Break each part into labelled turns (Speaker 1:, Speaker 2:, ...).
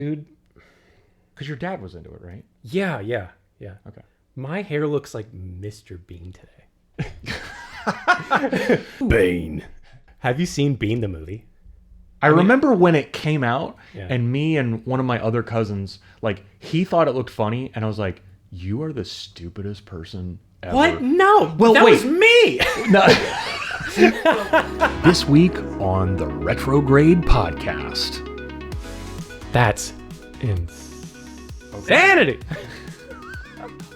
Speaker 1: Dude,
Speaker 2: Because your dad was into it, right?
Speaker 1: yeah.
Speaker 2: Okay.
Speaker 1: My hair looks like Mr. Bean today.
Speaker 2: Bane.
Speaker 1: Have you seen Bean the movie?
Speaker 2: I remember when it came out,
Speaker 1: Yeah.
Speaker 2: and me and one of my other cousins, like, he thought it looked funny, and I was like, you are the stupidest person ever.
Speaker 1: What? No.
Speaker 2: Well,
Speaker 1: that
Speaker 2: wait.
Speaker 1: was me.
Speaker 2: No. This week on the Retrograde podcast.
Speaker 1: That's insanity.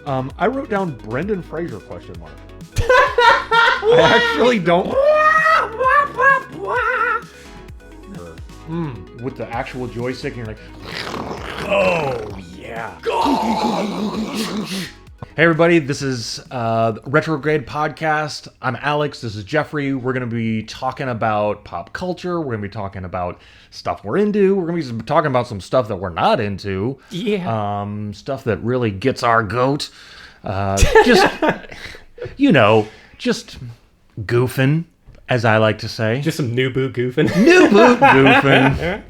Speaker 2: I wrote down Brendan Fraser question mark. I actually don't. With the actual joystick, and you're like,
Speaker 1: Oh, yeah.
Speaker 2: hey everybody, this is Retrograde podcast. I'm Alex, this is Jeffrey. We're going to be talking about pop culture. We're going to be talking about stuff we're into. We're going to be talking about some stuff that we're not into.
Speaker 1: Yeah.
Speaker 2: Stuff that really gets our goat. Just, just goofing, as I like to say.
Speaker 1: Just some new boo goofing.
Speaker 2: New boot goofing.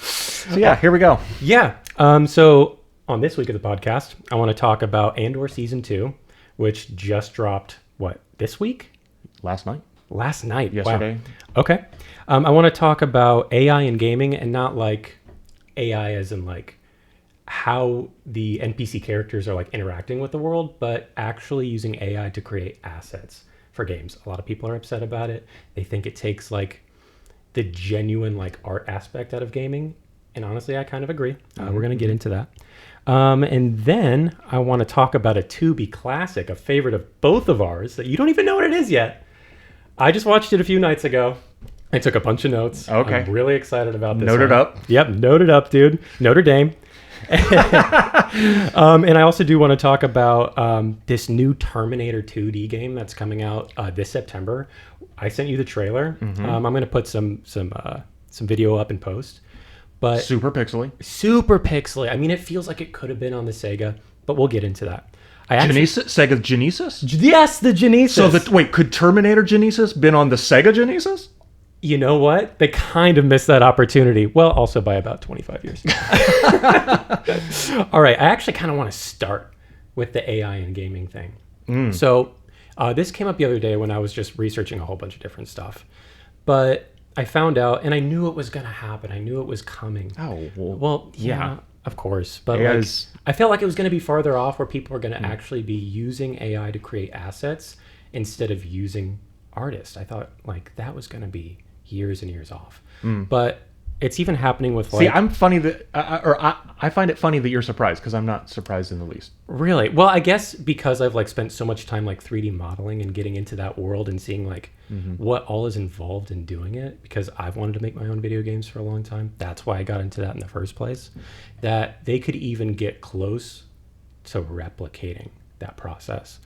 Speaker 2: So yeah, here we go.
Speaker 1: Yeah. So on this week of the podcast, I want to talk about Andor Season 2, which just dropped, this week?
Speaker 2: Last night?
Speaker 1: Last night.
Speaker 2: Yesterday.
Speaker 1: Wow. Okay. I want to talk about AI in gaming, and not like AI as in like how the NPC characters are like interacting with the world, but actually using AI to create assets for games. A lot of people are upset about it. They think it takes like the genuine like art aspect out of gaming. And honestly, I kind of agree. We're going to get into that. And then I want to talk about a Tubi classic, a favorite of both of ours that you don't even know what it is yet. I just watched it a few nights ago. I took a bunch of notes.
Speaker 2: Okay.
Speaker 1: I'm really excited about this.
Speaker 2: Noted
Speaker 1: one.
Speaker 2: up.
Speaker 1: Yep, noted up, dude. Notre Dame. And I also do want to talk about this new Terminator 2D game that's coming out this September. I sent you the trailer. I'm going to put some video up in post. But
Speaker 2: Super pixely.
Speaker 1: super pixely. I mean, it feels like it could have been on the Sega, but we'll get into that.
Speaker 2: Sega Genesis?
Speaker 1: Yes, the Genesis.
Speaker 2: So, could Terminator Genesis been on the Sega Genesis?
Speaker 1: You know what? They kind of missed that opportunity. Well, also by about 25 years. All right. I actually kind of want to start with the AI and gaming thing. So this came up the other day when I was just researching a whole bunch of different stuff. But I found out, and I knew it was going to happen. I knew it was coming.
Speaker 2: Oh,
Speaker 1: Well, yeah, of course. But
Speaker 2: AI's
Speaker 1: I felt like it was going to be farther off, where people are going to actually be using AI to create assets instead of using artists. I thought like that was going to be years and years off. But it's even happening with like...
Speaker 2: See, I'm funny that... I find it funny that you're surprised, because I'm not surprised in the least.
Speaker 1: Really? Well, I guess because I've like spent so much time like 3D modeling and getting into that world and seeing like what all is involved in doing it, because I've wanted to make my own video games for a long time. That's why I got into that in the first place. That they could even get close to replicating that process.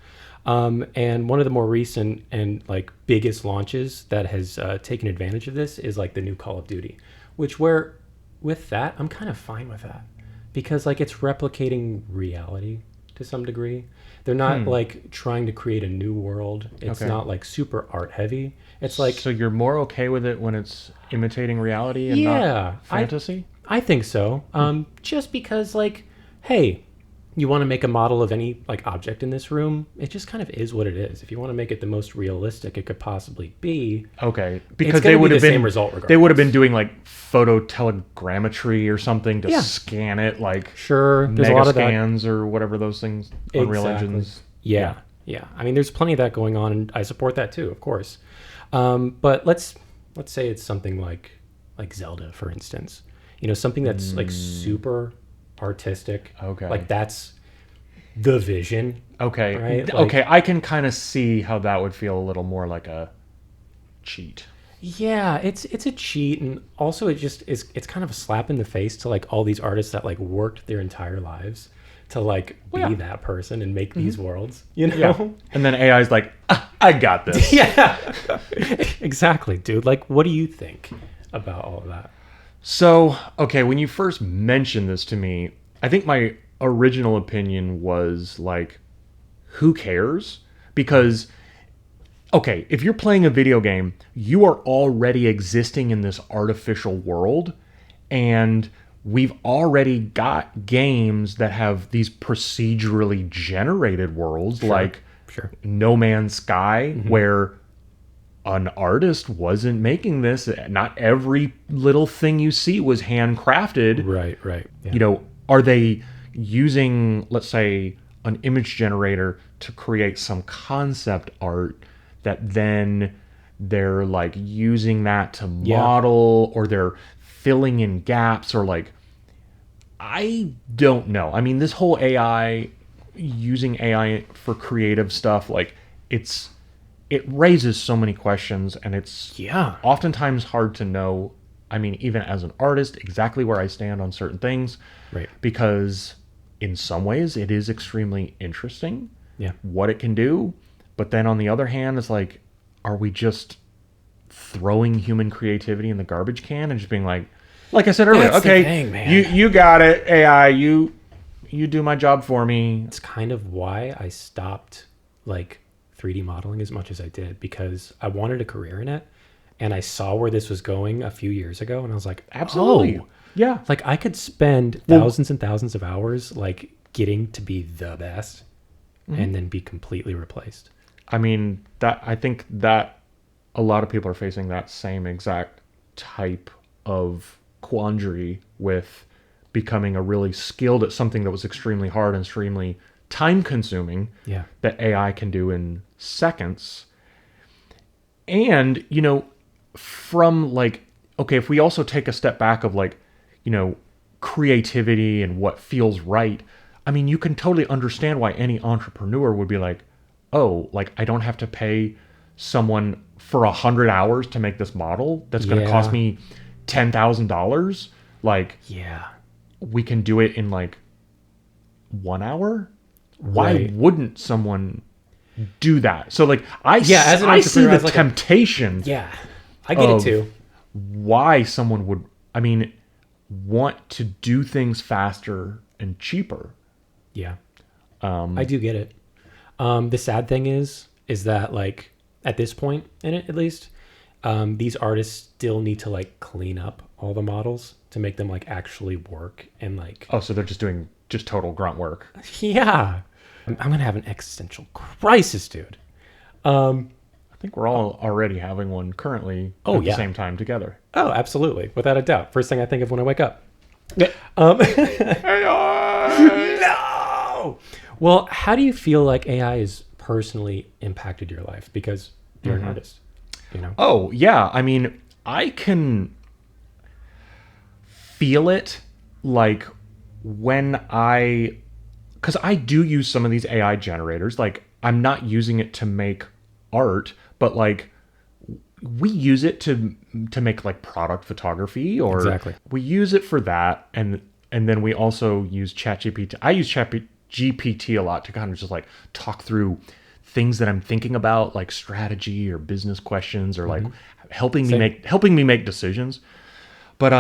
Speaker 1: And one of the more recent and like biggest launches that has taken advantage of this is like the new Call of Duty, which where with that, I'm kind of fine with that, because like it's replicating reality to some degree. They're not like trying to create a new world. It's not like super art heavy. It's like...
Speaker 2: So you're more okay with it when it's imitating reality and
Speaker 1: Yeah,
Speaker 2: not fantasy?
Speaker 1: I think so. Just because like, hey, you want to make a model of any like object in this room, it just kind of is what it is. If you want to make it the most realistic it could possibly be,
Speaker 2: Okay,
Speaker 1: it's
Speaker 2: because
Speaker 1: gonna
Speaker 2: they
Speaker 1: be
Speaker 2: would have
Speaker 1: the
Speaker 2: been
Speaker 1: same result regardless.
Speaker 2: they would have been doing like phototelegraphy or something to scan it, like
Speaker 1: sure, there's a
Speaker 2: mega
Speaker 1: lot of that.
Speaker 2: scans or whatever those things. Unreal
Speaker 1: Exactly.
Speaker 2: Engines.
Speaker 1: Yeah. I mean, there's plenty of that going on, and I support that too, of course. But let's say it's something like Zelda, for instance. You know, something that's like super artistic.
Speaker 2: Okay.
Speaker 1: Like that's the vision.
Speaker 2: Okay.
Speaker 1: Right?
Speaker 2: Okay, I can kind of see how that would feel a little more like a cheat.
Speaker 1: Yeah, it's a cheat, and also it's kind of a slap in the face to like all these artists that like worked their entire lives to like be that person and make these worlds, you know?
Speaker 2: Yeah. And then AI's like, I got this.
Speaker 1: Yeah. Exactly, dude. Like, what do you think about all of that?
Speaker 2: So, okay, when you first mentioned this to me, I think my original opinion was like, who cares? Because, okay, if you're playing a video game, you are already existing in this artificial world, and we've already got games that have these procedurally generated worlds like
Speaker 1: Sure.
Speaker 2: No Man's Sky, where an artist wasn't making this. Not every little thing you see was handcrafted.
Speaker 1: Right. Yeah.
Speaker 2: You know, are they using, let's say, an image generator to create some concept art that then they're like using that to model, or they're filling in gaps, or like, I don't know. I mean, this whole AI, using AI for creative stuff, like it raises so many questions, and it's oftentimes hard to know. I mean, even as an artist, exactly where I stand on certain things,
Speaker 1: Right.
Speaker 2: because in some ways it is extremely interesting
Speaker 1: Yeah.
Speaker 2: what it can do, but then on the other hand, it's like, are we just throwing human creativity in the garbage can and just being like I said earlier,
Speaker 1: That's the
Speaker 2: okay,
Speaker 1: thing, man.
Speaker 2: you got it, AI, you do my job for me.
Speaker 1: It's kind of why I stopped like 3D modeling as much as I did, because I wanted a career in it, and I saw where this was going a few years ago, and I was like,
Speaker 2: Absolutely.
Speaker 1: oh,
Speaker 2: Yeah.
Speaker 1: like I could spend thousands and thousands of hours like getting to be the best and then be completely replaced.
Speaker 2: I mean, I think that a lot of people are facing that same exact type of quandary with becoming a really skilled at something that was extremely hard and extremely time consuming,
Speaker 1: Yeah.
Speaker 2: that AI can do in seconds. And, you know, from like, okay, if we also take a step back of like, you know, creativity and what feels right, I mean, you can totally understand why any entrepreneur would be like, oh, like I don't have to pay someone for 100 hours to make this model that's going to cost me $10,000. Like,
Speaker 1: Yeah.
Speaker 2: we can do it in like 1 hour. Why
Speaker 1: Right.
Speaker 2: wouldn't someone do that? So like,
Speaker 1: As an
Speaker 2: I see
Speaker 1: entrepreneur, I
Speaker 2: the
Speaker 1: was like
Speaker 2: temptation.
Speaker 1: Yeah. I get it too.
Speaker 2: Why someone would, I mean, want to do things faster and cheaper.
Speaker 1: Yeah. I do get it. The sad thing is that like at this point in it, at least, these artists still need to like clean up all the models to make them like actually work and like.
Speaker 2: Oh, so they're just doing just total grunt work.
Speaker 1: Yeah. I'm going to have an existential crisis, dude.
Speaker 2: I think we're all already having one currently at the same time together.
Speaker 1: Oh, absolutely. Without a doubt. First thing I think of when I wake up. No! Well, how do you feel like AI has personally impacted your life? Because you're an artist, you know?
Speaker 2: Oh, yeah. I mean, I can feel it like when because I do use some of these AI generators. Like, I'm not using it to make art, but like we use it to make like product photography, or
Speaker 1: Exactly.
Speaker 2: we use it for that, and then we also use ChatGPT. I use ChatGPT a lot to kind of just like talk through things that I'm thinking about, like strategy or business questions, or like helping me make decisions. But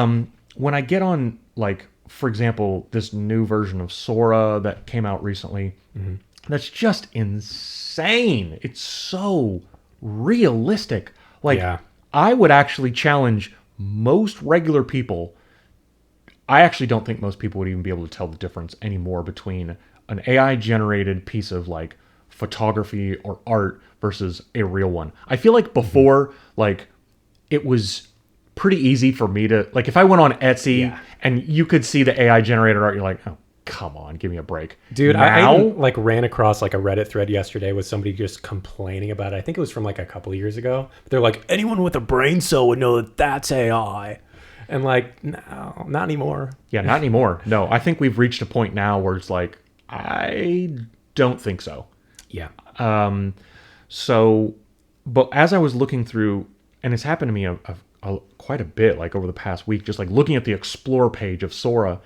Speaker 2: when I get on, like, for example, this new version of Sora that came out recently, that's just insane. It's so realistic. Like, I would actually challenge most regular people. I actually don't think most people would even be able to tell the difference anymore between an AI generated piece of like photography or art versus a real one. I feel like before, like, it was pretty easy for me to, like, if I went on Etsy and you could see the AI generated art, you're like, oh, come on, give me a break.
Speaker 1: Dude,
Speaker 2: now,
Speaker 1: I even, like, ran across like a Reddit thread yesterday with somebody just complaining about it. I think it was from like a couple of years ago. They're like, anyone with a brain cell would know that that's AI. And like, no, not anymore.
Speaker 2: Yeah, not anymore. No, I think we've reached a point now where it's like, I don't think so.
Speaker 1: Yeah.
Speaker 2: So, but as I was looking through, and it's happened to me quite a bit, like over the past week, just like looking at the explore page of Sora,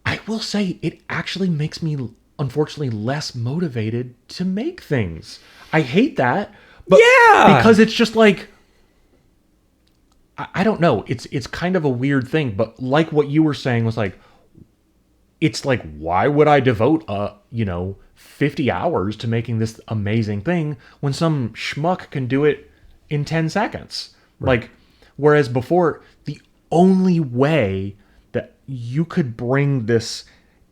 Speaker 2: I will say it actually makes me, unfortunately, less motivated to make things. I hate that, but because it's just like, I don't know. It's kind of a weird thing, but like what you were saying was like, it's like, why would I devote 50 hours to making this amazing thing when some schmuck can do it in 10 seconds? Right. Like, whereas before, the only way that you could bring this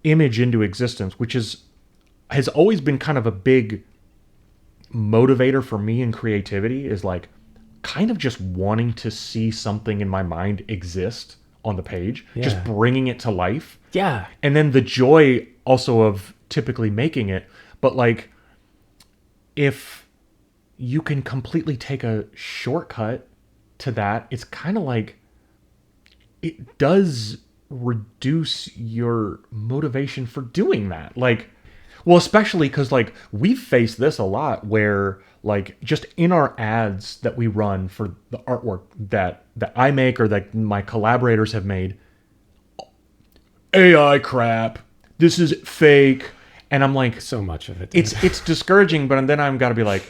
Speaker 2: image into existence, which has always been kind of a big motivator for me in creativity, is like kind of just wanting to see something in my mind exist on the page, just bringing it to life.
Speaker 1: Yeah.
Speaker 2: And then the joy also of typically making it. But like, if you can completely take a shortcut to that, it's kind of like, it does reduce your motivation for doing that. Like, well, especially because like we've faced this a lot where like just in our ads that we run for the artwork that I make or that my collaborators have made, AI crap, this is fake. And I'm like,
Speaker 1: So much of it.
Speaker 2: it's discouraging, but then I've got to be like,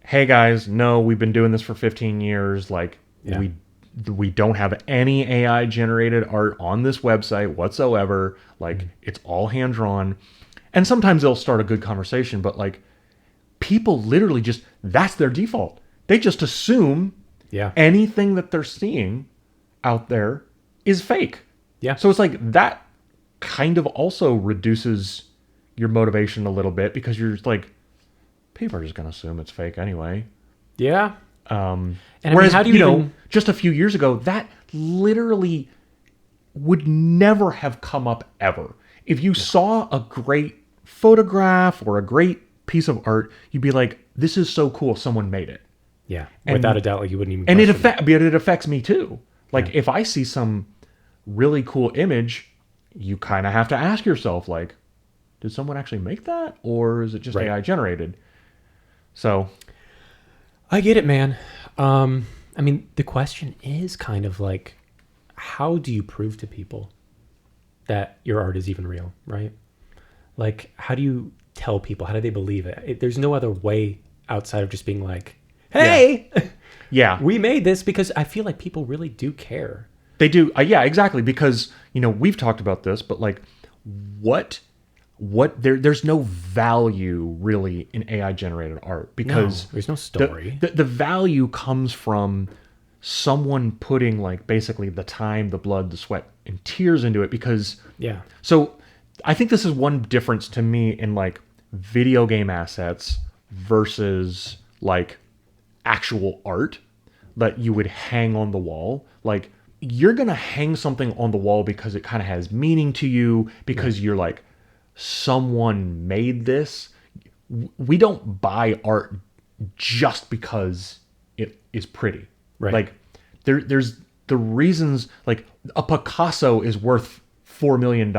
Speaker 2: hey guys, no, we've been doing this for 15 years. Like we don't have any AI generated art on this website whatsoever. Like it's all hand drawn. And sometimes they'll start a good conversation, but like people literally just, that's their default. They just assume anything that they're seeing out there is fake.
Speaker 1: Yeah.
Speaker 2: So it's like that kind of also reduces your motivation a little bit because you're just like, people are just going to assume it's fake anyway.
Speaker 1: Yeah.
Speaker 2: And
Speaker 1: whereas, how do you
Speaker 2: know, just a few years ago, that literally would never have come up ever. If you saw a great photograph or a great piece of art, you'd be like, this is so cool, someone made it.
Speaker 1: Yeah.
Speaker 2: And,
Speaker 1: without a doubt, like you wouldn't even
Speaker 2: and
Speaker 1: question
Speaker 2: it affects me too. Like if I see some really cool image, you kind of have to ask yourself, like, did someone actually make that? Or is it just AI generated? So
Speaker 1: I get it, man. I mean, the question is kind of like, how do you prove to people that your art is even real, right? Like, how do you tell people? How do they believe it? There's no other way outside of just being like, hey, we made this, because I feel like people really do care.
Speaker 2: They do. Yeah, exactly. Because, you know, we've talked about this, but like there's no value really in AI generated art because
Speaker 1: there's no story.
Speaker 2: The value comes from someone putting like basically the time, the blood, the sweat and tears into it because so I think this is one difference to me in like video game assets versus like actual art that you would hang on the wall. Like you're going to hang something on the wall because it kind of has meaning to you, because you're like, someone made this. We don't buy art just because it is pretty.
Speaker 1: Right.
Speaker 2: Like there's the reasons, like a Picasso is worth $4 million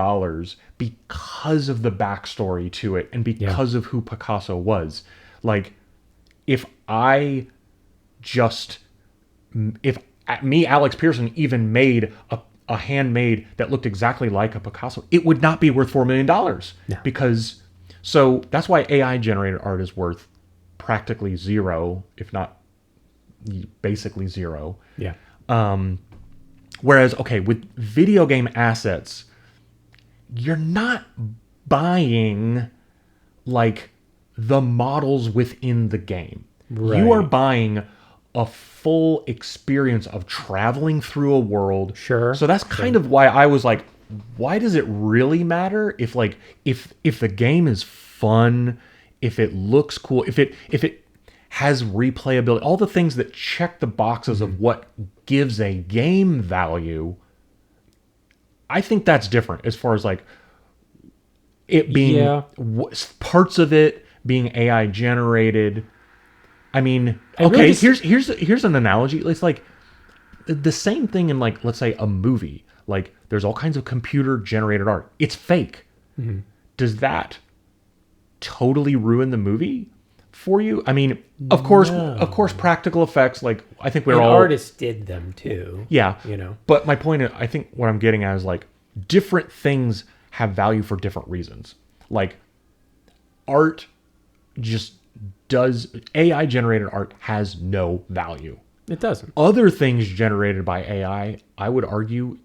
Speaker 2: because of the backstory to it and because of who Picasso was. Like if Alex Pearson, even made a handmade that looked exactly like a Picasso, it would not be worth $4 million. Because, so that's why AI generated art is worth practically zero, if not basically zero.
Speaker 1: Yeah.
Speaker 2: Whereas, okay, with video game assets, you're not buying like the models within the game. Right. You are buying a full experience of traveling through a world.
Speaker 1: Sure.
Speaker 2: So that's kind of why I was like, why does it really matter if like if the game is fun, if it looks cool, if it has replayability, all the things that check the boxes of what gives a game value. I think that's different as far as like it being parts of it being AI generated. I mean, okay, here's an analogy. It's like the same thing in like, let's say a movie. Like there's all kinds of computer generated art. It's fake. Mm-hmm. Does that totally ruin the movie for you? I mean, of course, practical effects, like I think we're all
Speaker 1: artists did them too.
Speaker 2: Yeah.
Speaker 1: You know.
Speaker 2: But my point is, I think what I'm getting at is like different things have value for different reasons. Like art just does, AI generated art has no value.
Speaker 1: It doesn't.
Speaker 2: Other things generated by AI, I would argue,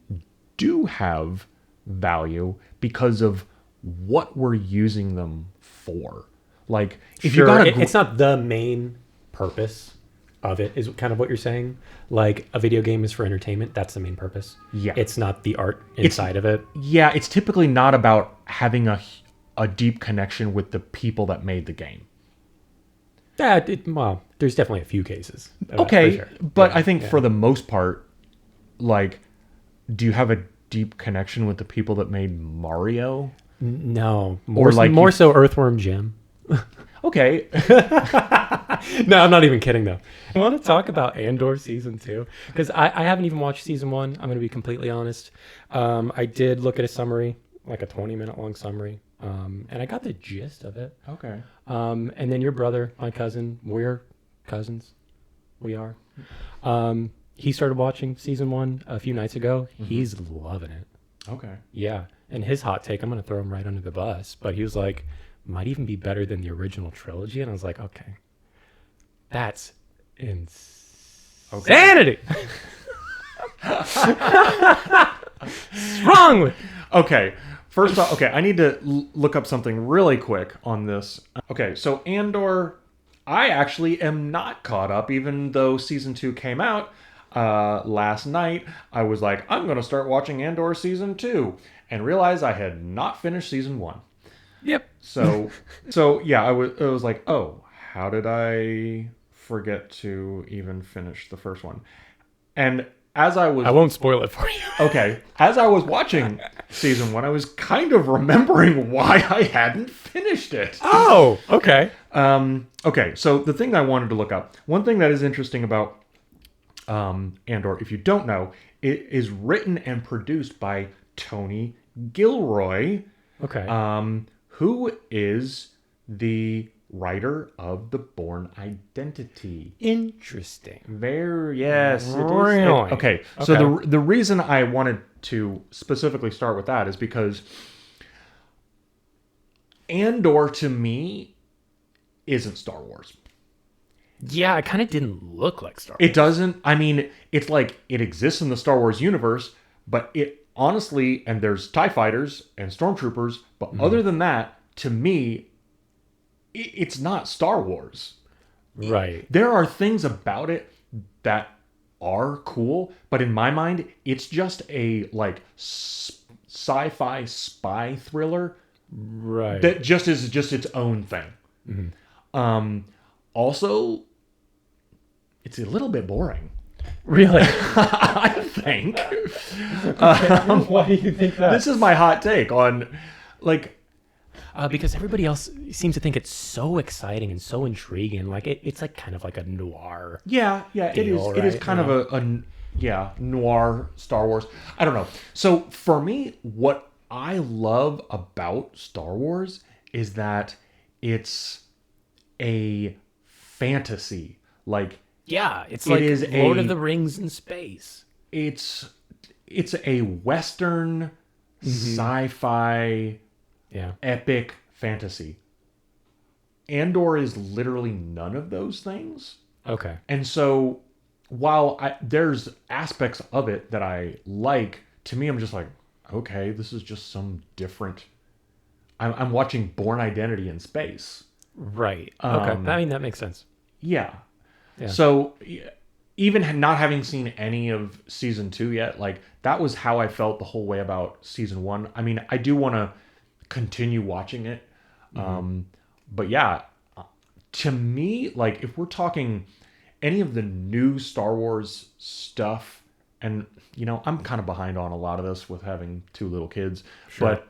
Speaker 2: do have value because of what we're using them for. Like, if you got
Speaker 1: it's not the main purpose of it is kind of what you're saying. Like a video game is for entertainment. That's the main purpose.
Speaker 2: Yeah.
Speaker 1: It's not the art inside of it.
Speaker 2: Yeah, it's typically not about having a deep connection with the people that made the game.
Speaker 1: Yeah, well, there's definitely a few cases.
Speaker 2: Okay,
Speaker 1: for sure.
Speaker 2: but I think for the most part, like, do you have a deep connection with the people that made Mario?
Speaker 1: No,
Speaker 2: like
Speaker 1: more so Earthworm Jim.
Speaker 2: Okay.
Speaker 1: No, I'm not even kidding though. I want to talk about Andor season 2 because I haven't even watched season 1. I'm going to be completely honest. I did look at a summary, like a 20-minute long summary, and I got the gist of it.
Speaker 2: Okay.
Speaker 1: And then your brother, my cousin, we're cousins. We are. He started watching season 1 a few nights ago. He's loving it.
Speaker 2: Okay.
Speaker 1: Yeah. And his hot take, I'm going to throw him right under the bus, but he was like, might even be better than the original trilogy. And I was like, okay, that's insanity. What's wrong with
Speaker 2: Okay. First off, I need to look up something really quick on this. Okay, so Andor, I actually am not caught up, even though season 2 came out last night. I was like, I'm going to start watching Andor season 2 and realized I had not finished season 1.
Speaker 1: Yep.
Speaker 2: So yeah, it was like, oh, how did I forget to even finish the first one? And I
Speaker 1: won't spoil it for you.
Speaker 2: Okay, as I was watching season 1, I was kind of remembering why I hadn't finished it.
Speaker 1: Oh, okay.
Speaker 2: Okay, so the thing I wanted to look up, one thing that is interesting about Andor, if you don't know, it is written and produced by Tony Gilroy.
Speaker 1: Okay.
Speaker 2: Who is the writer of The Bourne Identity.
Speaker 1: Interesting.
Speaker 2: Yes.
Speaker 1: Really?
Speaker 2: Okay. So the reason I wanted to specifically start with that is because Andor to me isn't Star Wars.
Speaker 1: Yeah, it kind of didn't look like Star Wars.
Speaker 2: It doesn't. I mean, it's like it exists in the Star Wars universe, but it honestly, and there's TIE fighters and stormtroopers, but other than that, to me, it's not Star Wars.
Speaker 1: Right.
Speaker 2: There are things about it that are cool, but in my mind, it's just a like sci-fi spy thriller.
Speaker 1: Right.
Speaker 2: That just is just its own thing. Mm-hmm. Also, it's a little bit boring.
Speaker 1: Really?
Speaker 2: I think.
Speaker 1: Why do you think that?
Speaker 2: This is my hot take on, like...
Speaker 1: because everybody else seems to think it's so exciting and so intriguing. Like, it's like kind of like a noir.
Speaker 2: Yeah,
Speaker 1: deal,
Speaker 2: it is.
Speaker 1: right?
Speaker 2: It is kind of a noir Star Wars. I don't know. So, for me, what I love about Star Wars is that it's a fantasy. Like...
Speaker 1: Yeah, it's like Lord of the Rings in space.
Speaker 2: It's a Western sci-fi epic fantasy. Andor is literally none of those things.
Speaker 1: Okay.
Speaker 2: And so while there's aspects of it that I like, to me I'm just like, okay, this is just some different... I'm watching Bourne Identity in space.
Speaker 1: Right. Okay. I mean, that makes sense.
Speaker 2: Yeah.
Speaker 1: Yeah.
Speaker 2: So even not having seen any of season 2 yet, like that was how I felt the whole way about season 1. I mean, I do want to continue watching it. But yeah, to me, like if we're talking any of the new Star Wars stuff, and you know, I'm kind of behind on a lot of this with having 2 little kids, but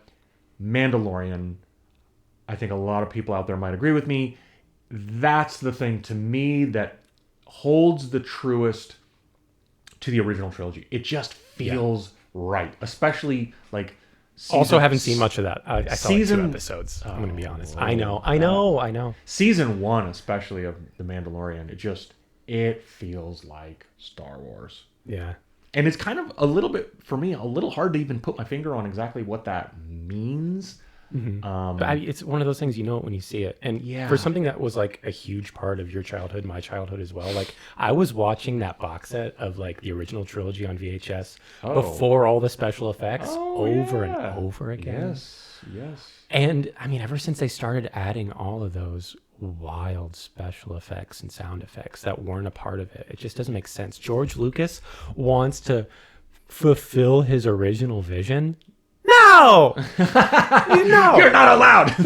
Speaker 2: Mandalorian, I think a lot of people out there might agree with me. That's the thing to me that holds the truest to the original trilogy. It just feels right, especially like.
Speaker 1: Also, haven't seen much of that. I saw like 2 episodes. I'm going to be honest. I know.
Speaker 2: Season 1, especially of The Mandalorian, it feels like Star Wars.
Speaker 1: Yeah,
Speaker 2: and it's kind of a little bit for me a little hard to even put my finger on exactly what that means.
Speaker 1: But it's one of those things, you know it when you see it. And for something that was like a huge part of your childhood, my childhood as well, like I was watching that box set of like the original trilogy on VHS before all the special effects over and over again.
Speaker 2: Yes.
Speaker 1: And I mean, ever since they started adding all of those wild special effects and sound effects that weren't a part of it. It just doesn't make sense. George Lucas wants to fulfill his original vision. No! No!
Speaker 2: You're not allowed!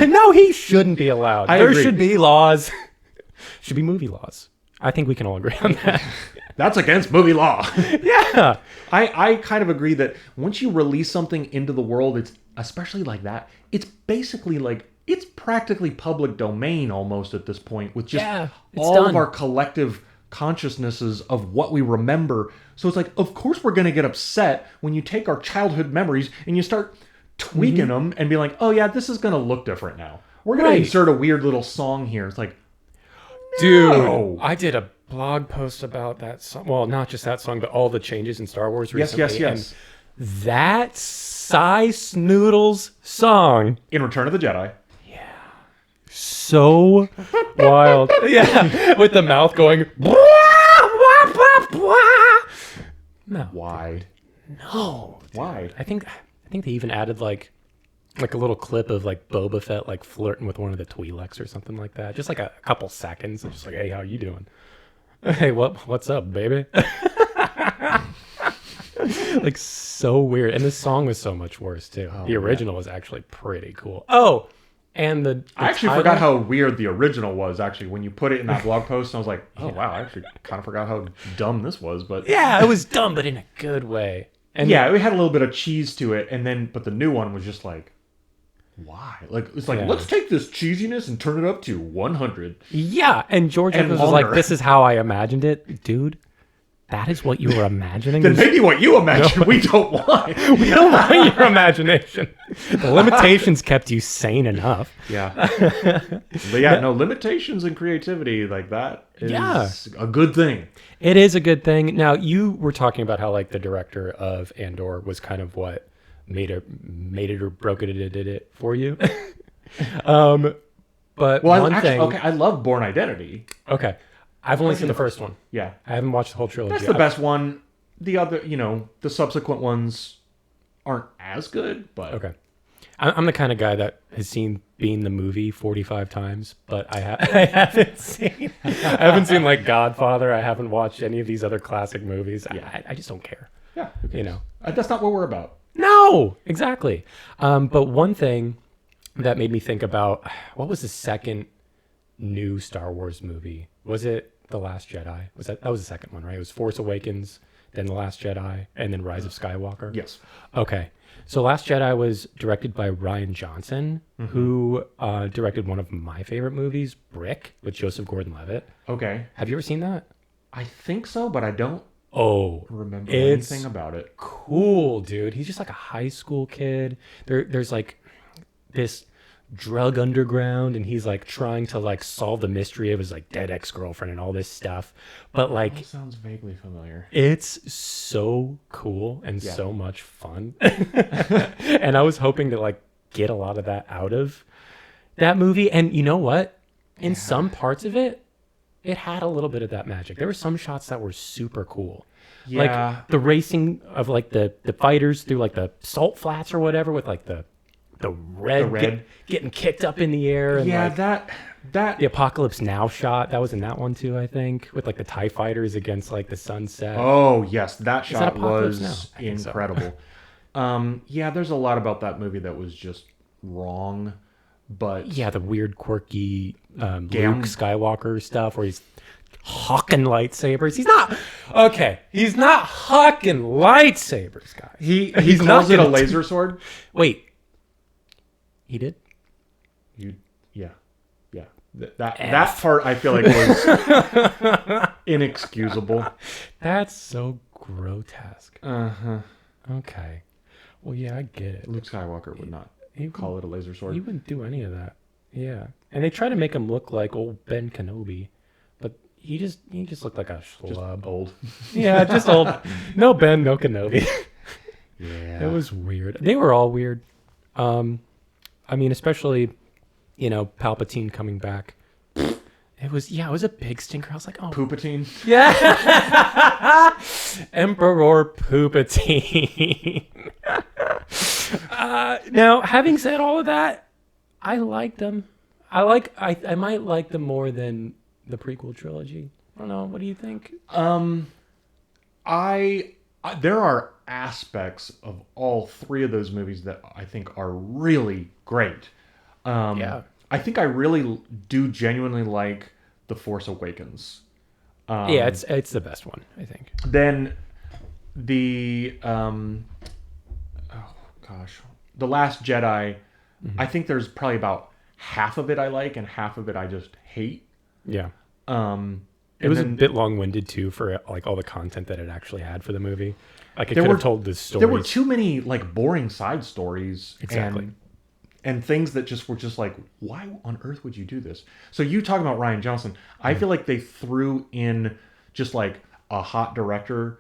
Speaker 1: No, he shouldn't be allowed.
Speaker 2: I
Speaker 1: There
Speaker 2: agree.
Speaker 1: should be laws. Should be movie laws. I think we can all agree on that.
Speaker 2: That's against movie law.
Speaker 1: Yeah.
Speaker 2: I kind of agree that once you release something into the world, it's especially like that, it's basically like, it's practically public domain almost at this point, with just
Speaker 1: Yeah, it's
Speaker 2: all
Speaker 1: done.
Speaker 2: of our collective consciousnesses of what we remember. So it's like, of course we're going to get upset when you take our childhood memories and you start tweaking them and be like, oh yeah, this is going to look different now. We're going to
Speaker 1: Right.
Speaker 2: insert a weird little song here. It's like,
Speaker 1: Dude,
Speaker 2: no.
Speaker 1: I did a blog post about that song. Well, not just that song, but all the changes in Star Wars
Speaker 2: Yes,
Speaker 1: recently.
Speaker 2: yes.
Speaker 1: And that Cy Snoodles song,
Speaker 2: In Return of the Jedi.
Speaker 1: so wild. Yeah, with the mouth going. No.
Speaker 2: Why?
Speaker 1: No.
Speaker 2: Why?
Speaker 1: I think they even added like a little clip of like Boba Fett like flirting with one of the Twi'leks or something like that. Just like a couple seconds. It's just like, hey, how you doing? Hey, what's up, baby? Like so weird. And this song was so much worse too. The original was actually pretty cool. Oh, and the
Speaker 2: I actually
Speaker 1: title-
Speaker 2: forgot how weird the original was, actually, when you put it in that blog post. And I was like, oh, wow, I actually kind of forgot how dumb this was. But
Speaker 1: Yeah, it was dumb, but in a good way. And
Speaker 2: yeah, it had a little bit of cheese to it. And then, but the new one was just like, why? Like, it's like,
Speaker 1: Yeah.
Speaker 2: let's take this cheesiness and turn it up to 100.
Speaker 1: yeah, and George
Speaker 2: And
Speaker 1: Lucas was like,
Speaker 2: longer.
Speaker 1: this is how I imagined it. Dude, that is what you were imagining?
Speaker 2: Then maybe what you imagine we don't want.
Speaker 1: We don't want your imagination. The limitations kept you sane enough.
Speaker 2: Yeah. But yeah, no, limitations in creativity, like that is
Speaker 1: Yeah.
Speaker 2: a good thing.
Speaker 1: It is a good thing. Now, you were talking about how like the director of Andor was kind of what made it or broke it for you. But
Speaker 2: Well,
Speaker 1: one thing.
Speaker 2: okay, I love Born Identity.
Speaker 1: Okay. I've only seen the first one.
Speaker 2: Yeah.
Speaker 1: I haven't watched the whole trilogy.
Speaker 2: That's the best one. The other, the subsequent ones aren't as good, but
Speaker 1: Okay. I'm the kind of guy that has seen Being the movie 45 times, but I haven't seen like Godfather. I haven't watched any of these other classic movies.
Speaker 2: Yeah.
Speaker 1: I just don't care.
Speaker 2: yeah,
Speaker 1: That's
Speaker 2: not what we're about.
Speaker 1: No, exactly. But one thing that made me think about, what was the second new Star Wars movie? Was it The Last Jedi? That was the second one, right? It was Force Awakens, then The Last Jedi, and then Rise of Skywalker.
Speaker 2: Yes.
Speaker 1: Okay. So Last Jedi was directed by Rian Johnson, who directed one of my favorite movies, Brick, with Joseph Gordon-Levitt.
Speaker 2: Okay.
Speaker 1: Have you ever seen that?
Speaker 2: I think so, but I don't
Speaker 1: Oh,
Speaker 2: remember
Speaker 1: It's-
Speaker 2: anything about it.
Speaker 1: cool, dude. He's just like a high school kid. There's like this drug underground, and he's like trying to like solve the mystery of his like dead ex-girlfriend and all this stuff. But like
Speaker 2: That sounds vaguely familiar.
Speaker 1: it's so cool and
Speaker 2: Yeah.
Speaker 1: so much fun. And I was hoping to like get a lot of that out of that movie. And you know what? In some parts of it, it had a little bit of that magic. There were some shots that were super cool.
Speaker 2: Yeah.
Speaker 1: Like the racing of like the fighters through like the salt flats or whatever with like the red, getting kicked up in the air. And
Speaker 2: Yeah,
Speaker 1: like,
Speaker 2: that
Speaker 1: the Apocalypse Now shot, that was in that one too, I think, with like the TIE fighters against like the sunset.
Speaker 2: Oh, yes, that
Speaker 1: that
Speaker 2: shot
Speaker 1: Apocalypse
Speaker 2: was
Speaker 1: Now? I think so.
Speaker 2: incredible. Yeah, there's a lot about that movie that was just wrong, but
Speaker 1: Yeah, the weird, quirky Luke
Speaker 2: Gam-
Speaker 1: Skywalker stuff where he's hawking lightsabers. He's not hawking lightsabers, guys.
Speaker 2: he
Speaker 1: He's
Speaker 2: calls
Speaker 1: not
Speaker 2: it a
Speaker 1: gonna
Speaker 2: laser sword.
Speaker 1: Wait, he did?
Speaker 2: Yeah. That part I feel like was inexcusable.
Speaker 1: That's so grotesque.
Speaker 2: Uh-huh.
Speaker 1: Okay. Well, yeah, I get it.
Speaker 2: Luke Skywalker would not
Speaker 1: He
Speaker 2: call it a laser sword.
Speaker 1: He wouldn't do any of that. Yeah. And they try to make him look like old Ben Kenobi, but he just looked like a schlub.
Speaker 2: Old.
Speaker 1: Yeah, just old. No Ben, no Kenobi.
Speaker 2: Yeah.
Speaker 1: It was weird. They were all weird. I mean, especially, Palpatine coming back. It was a big stinker. I was like, oh,
Speaker 2: Poopetine.
Speaker 1: yeah. Emperor Poopetine. Now, having said all of that, I liked him. I might like them more than the prequel trilogy. I don't know. What do you think?
Speaker 2: There are aspects of all three of those movies that I think are really great.
Speaker 1: Yeah.
Speaker 2: I think I really do genuinely like The Force Awakens.
Speaker 1: Yeah, it's the best one, I think.
Speaker 2: Then the oh gosh, The Last Jedi. I think there's probably about half of it I like and half of it I just hate.
Speaker 1: Yeah.
Speaker 2: Um,
Speaker 1: It was a bit long-winded too for like all the content that it actually had for the movie. Like it
Speaker 2: There
Speaker 1: could
Speaker 2: were-
Speaker 1: have told this story.
Speaker 2: there were too many like boring side stories.
Speaker 1: Exactly.
Speaker 2: And things that just were just like, why on earth would you do this? So you talking about Ryan Johnson, I feel like they threw in just like a hot director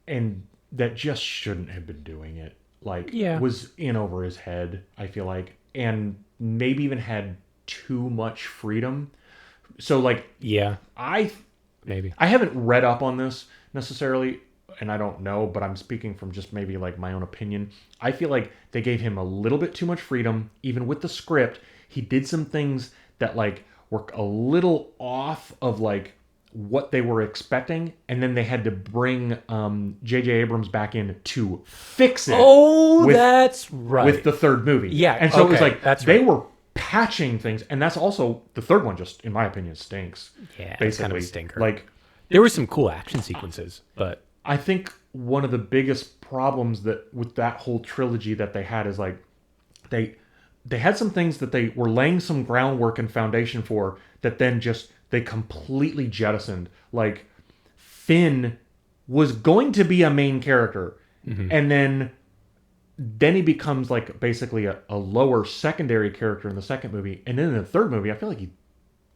Speaker 2: and that just shouldn't have been doing it. Like
Speaker 1: Yeah.
Speaker 2: was in over his head, I feel like, and maybe even had too much freedom. So like
Speaker 1: Yeah,
Speaker 2: I
Speaker 1: maybe.
Speaker 2: I haven't read up on this necessarily, and I don't know, but I'm speaking from just maybe like my own opinion. I feel like they gave him a little bit too much freedom, even with the script. He did some things that like were a little off of like what they were expecting, and then they had to bring J.J. Abrams back in to fix it.
Speaker 1: Oh,
Speaker 2: with-
Speaker 1: that's right.
Speaker 2: with the third movie.
Speaker 1: Yeah,
Speaker 2: and so it was
Speaker 1: okay,
Speaker 2: like
Speaker 1: that's
Speaker 2: they
Speaker 1: right.
Speaker 2: were patching things, and that's also the third one. Just in my opinion, stinks.
Speaker 1: Yeah,
Speaker 2: basically,
Speaker 1: it's kind of a stinker.
Speaker 2: Like
Speaker 1: There were some cool action sequences, but
Speaker 2: I think one of the biggest problems that with that whole trilogy that they had is like they had some things that they were laying some groundwork and foundation for that then just they completely jettisoned. Like Finn was going to be a main character, and then he becomes like basically a lower secondary character in the second movie, and then in the third movie, I feel like he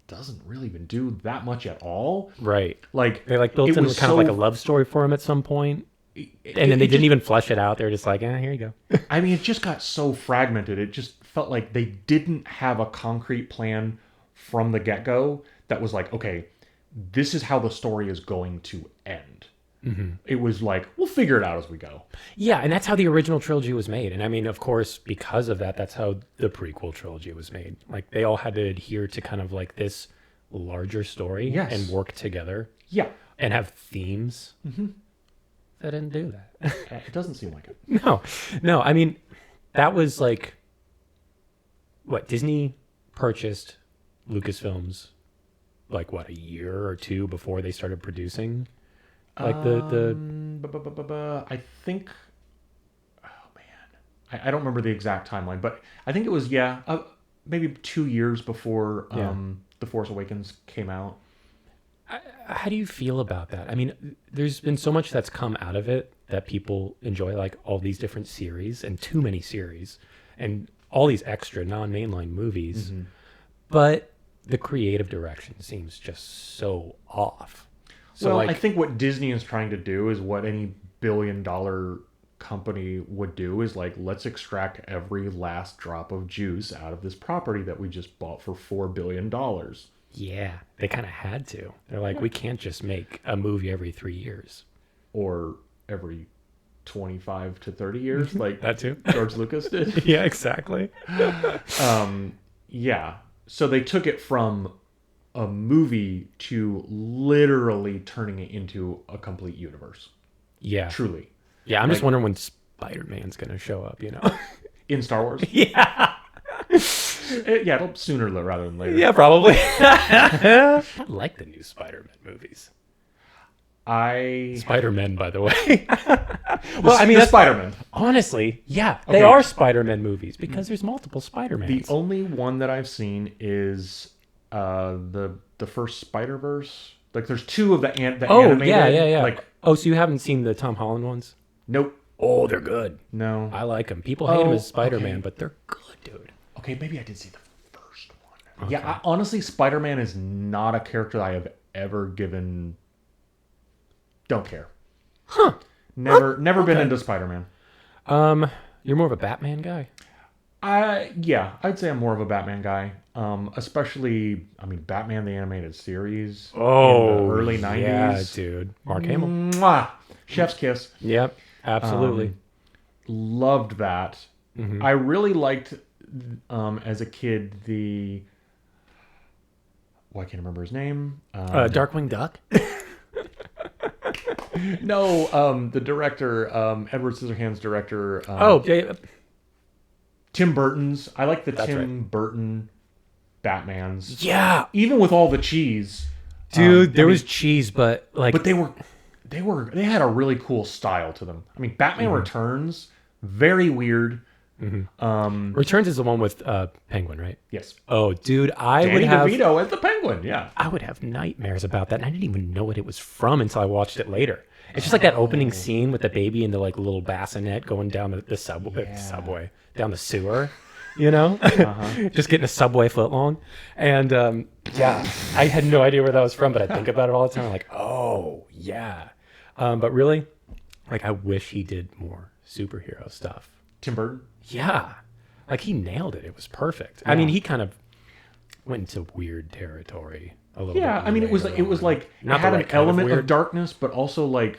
Speaker 2: doesn't really even do that much at all.
Speaker 1: right.
Speaker 2: Like
Speaker 1: They like built
Speaker 2: it
Speaker 1: in
Speaker 2: was
Speaker 1: kind
Speaker 2: so-
Speaker 1: of like a love story for him at some point, and then they didn't even flesh it out. They were just like, here you go.
Speaker 2: I mean, it just got so fragmented. It just felt like they didn't have a concrete plan from the get-go that was like, okay, this is how the story is going to end. It was like, we'll figure it out as we go.
Speaker 1: Yeah, and that's how the original trilogy was made. And I mean, of course, because of that, that's how the prequel trilogy was made. Like they all had to adhere to kind of like this larger story
Speaker 2: Yes.
Speaker 1: and work together
Speaker 2: Yeah,
Speaker 1: and have themes. They didn't do that.
Speaker 2: it doesn't seem like it.
Speaker 1: No. I mean, that was like what Disney purchased Lucasfilms like what, a year or two before they started producing like
Speaker 2: I think, oh man, I don't remember the exact timeline, but I think it was maybe 2 years before The Force Awakens came out.
Speaker 1: How do you feel about that? I mean, there's been so much that's come out of it that people enjoy, like all these different series and too many series and all these extra non-mainline movies, but the creative direction seems just so off. So
Speaker 2: I think what Disney is trying to do is what any billion-dollar company would do is like, let's extract every last drop of juice out of this property that we just bought for $4 billion.
Speaker 1: yeah, they kind of had to. They're like, we can't just make a movie every 3 years.
Speaker 2: Or every 25 to 30 years, like
Speaker 1: That too.
Speaker 2: George Lucas did.
Speaker 1: Yeah, exactly.
Speaker 2: Yeah. So they took it from a movie to literally turning it into a complete universe.
Speaker 1: Yeah.
Speaker 2: Truly.
Speaker 1: Yeah, I'm just wondering when Spider-Man's going to show up, you know?
Speaker 2: In Star Wars?
Speaker 1: Yeah.
Speaker 2: Yeah, it'll sooner rather than later.
Speaker 1: Yeah, probably. I like the new Spider-Man movies. Spider-Man, by the way. Well, I mean,
Speaker 2: the
Speaker 1: that's
Speaker 2: Spider-Man.
Speaker 1: honestly, yeah, they
Speaker 2: Okay.
Speaker 1: are Spider-Man movies because there's multiple Spider-Mans.
Speaker 2: The only one that I've seen is the first Spider-Verse. Like, there's two of the animated.
Speaker 1: yeah.
Speaker 2: Like,
Speaker 1: Oh, so you haven't seen the Tom Holland ones?
Speaker 2: nope,
Speaker 1: Oh, they're good.
Speaker 2: no.
Speaker 1: I like them. People hate him as Spider-Man,
Speaker 2: okay.
Speaker 1: but they're good, dude.
Speaker 2: Okay, maybe I did see the first one. Okay. Yeah, honestly, Spider-Man is not a character I have ever given. Don't care.
Speaker 1: Huh.
Speaker 2: Never been into Spider-Man.
Speaker 1: You're more of a Batman guy?
Speaker 2: Yeah, I'd say I'm more of a Batman guy. Especially, I mean, Batman the Animated Series in the early 90s.
Speaker 1: Yeah, dude. Mark Hamill.
Speaker 2: Mwah! Chef's kiss.
Speaker 1: Yep, absolutely.
Speaker 2: Loved that. I really liked, as a kid, the I can't remember his name.
Speaker 1: Darkwing Duck.
Speaker 2: No, the director, Edward Scissorhands director. Tim Burton's. I like the Tim Burton Batmans.
Speaker 1: Yeah,
Speaker 2: Even with all the cheese,
Speaker 1: dude. There was cheese, but
Speaker 2: they had a really cool style to them. I mean, Batman Returns, very weird.
Speaker 1: Returns is the one with Penguin, right?
Speaker 2: Yes.
Speaker 1: Oh, dude,
Speaker 2: Danny DeVito as the Penguin. Yeah.
Speaker 1: I would have nightmares about that, and I didn't even know what it was from until I watched it later. It's just like that opening scene with the baby and the like little bassinet going down the subway, down the sewer, you know, just getting a subway foot long. And I had no idea where that was from, but I think about it all the time. I'm like, oh yeah. But really, like, I wish he did more superhero stuff.
Speaker 2: Tim Burton?
Speaker 1: Yeah. Like, he nailed it. It was perfect. Yeah. I mean, he kind of went into weird territory a little bit.
Speaker 2: Yeah, I mean, it was like it had an element of darkness, but also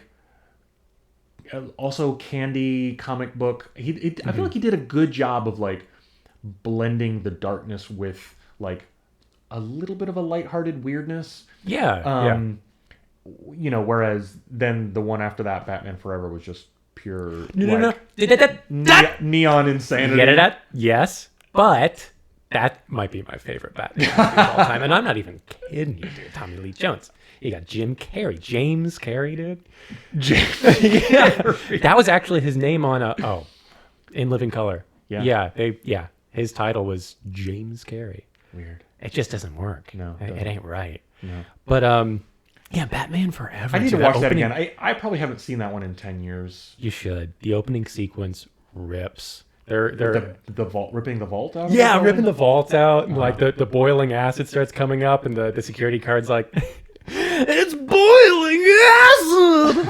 Speaker 2: candy comic book. I feel like he did a good job of like blending the darkness with like a little bit of a lighthearted weirdness.
Speaker 1: Yeah.
Speaker 2: You know, whereas then the one after that, Batman Forever, was just pure
Speaker 1: neon
Speaker 2: insanity.
Speaker 1: Get it at? Yes, but that might be my favorite Batman movie of all time, and I'm not even kidding you, dude. Tommy Lee Jones. You got James Carrey, dude. That was actually his name on In Living Color. Yeah. His title was James Carrey.
Speaker 2: Weird.
Speaker 1: It just doesn't work.
Speaker 2: No,
Speaker 1: it ain't right.
Speaker 2: No.
Speaker 1: But yeah, Batman Forever.
Speaker 2: I need to watch that again. I probably haven't seen that one in 10 years.
Speaker 1: You should. The opening sequence rips. They're
Speaker 2: the vault, ripping the vault out.
Speaker 1: Yeah, ripping the vault out, and like the boiling acid starts coming up, and the security guard's like, "It's boiling acid."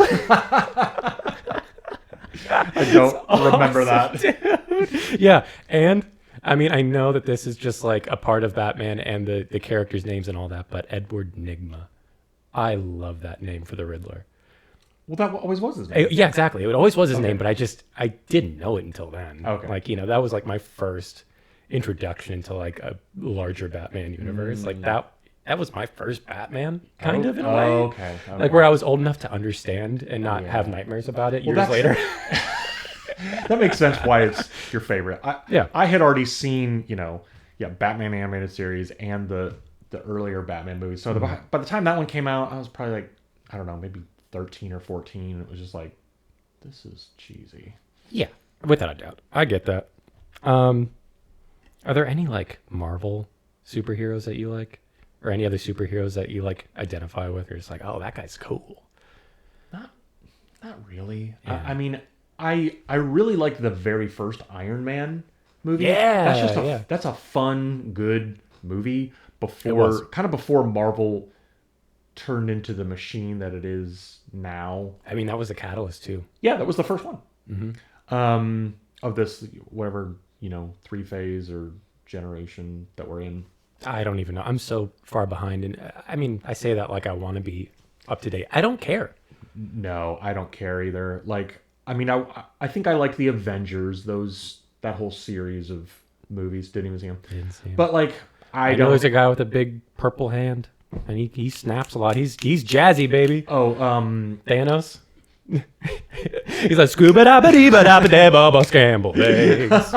Speaker 2: I don't remember that.
Speaker 1: Dude. Yeah, and I mean, I know that this is just like a part of Batman and the characters' names and all that, but Edward Nygma. I love that name for the Riddler.
Speaker 2: Well, that always was his name.
Speaker 1: Yeah, exactly. It always was his name, but I didn't know it until then.
Speaker 2: Okay.
Speaker 1: Like, you know, that was like my first introduction to like a larger Batman universe. Like that was my first Batman, kind of in a way.
Speaker 2: Okay.
Speaker 1: Like where I was old enough to understand and not have nightmares about it years later.
Speaker 2: That makes sense why it's your favorite. I had already seen, Batman animated series and the earlier Batman movies. So by the time that one came out, I was probably like, I don't know, maybe 13 or 14. It was just like, this is cheesy.
Speaker 1: Yeah, without a doubt. I get that. Are there any like Marvel superheroes that you like? Or any other superheroes that you like identify with? Or just like, oh, that guy's cool?
Speaker 2: Not really.
Speaker 1: Yeah.
Speaker 2: I mean, I really liked the very first Iron Man movie.
Speaker 1: Yeah.
Speaker 2: That's a fun, good movie before Marvel turned into the machine that it is now.
Speaker 1: I mean, that was the catalyst too.
Speaker 2: Yeah, that was the first one.
Speaker 1: Mm-hmm.
Speaker 2: Of this, whatever, 3-phase or generation that we're in.
Speaker 1: I don't even know. I'm so far behind. And I mean, I say that like I want to be up to date. I don't care.
Speaker 2: No, I don't care either. Like, I mean, I think I like the Avengers, that whole series of movies. Didn't even see them. But like, I
Speaker 1: know there's a guy with a big purple hand, and he snaps a lot. He's jazzy, baby.
Speaker 2: Oh,
Speaker 1: Thanos. He's like scuba dabba dee ba dabba dabba scramble eggs.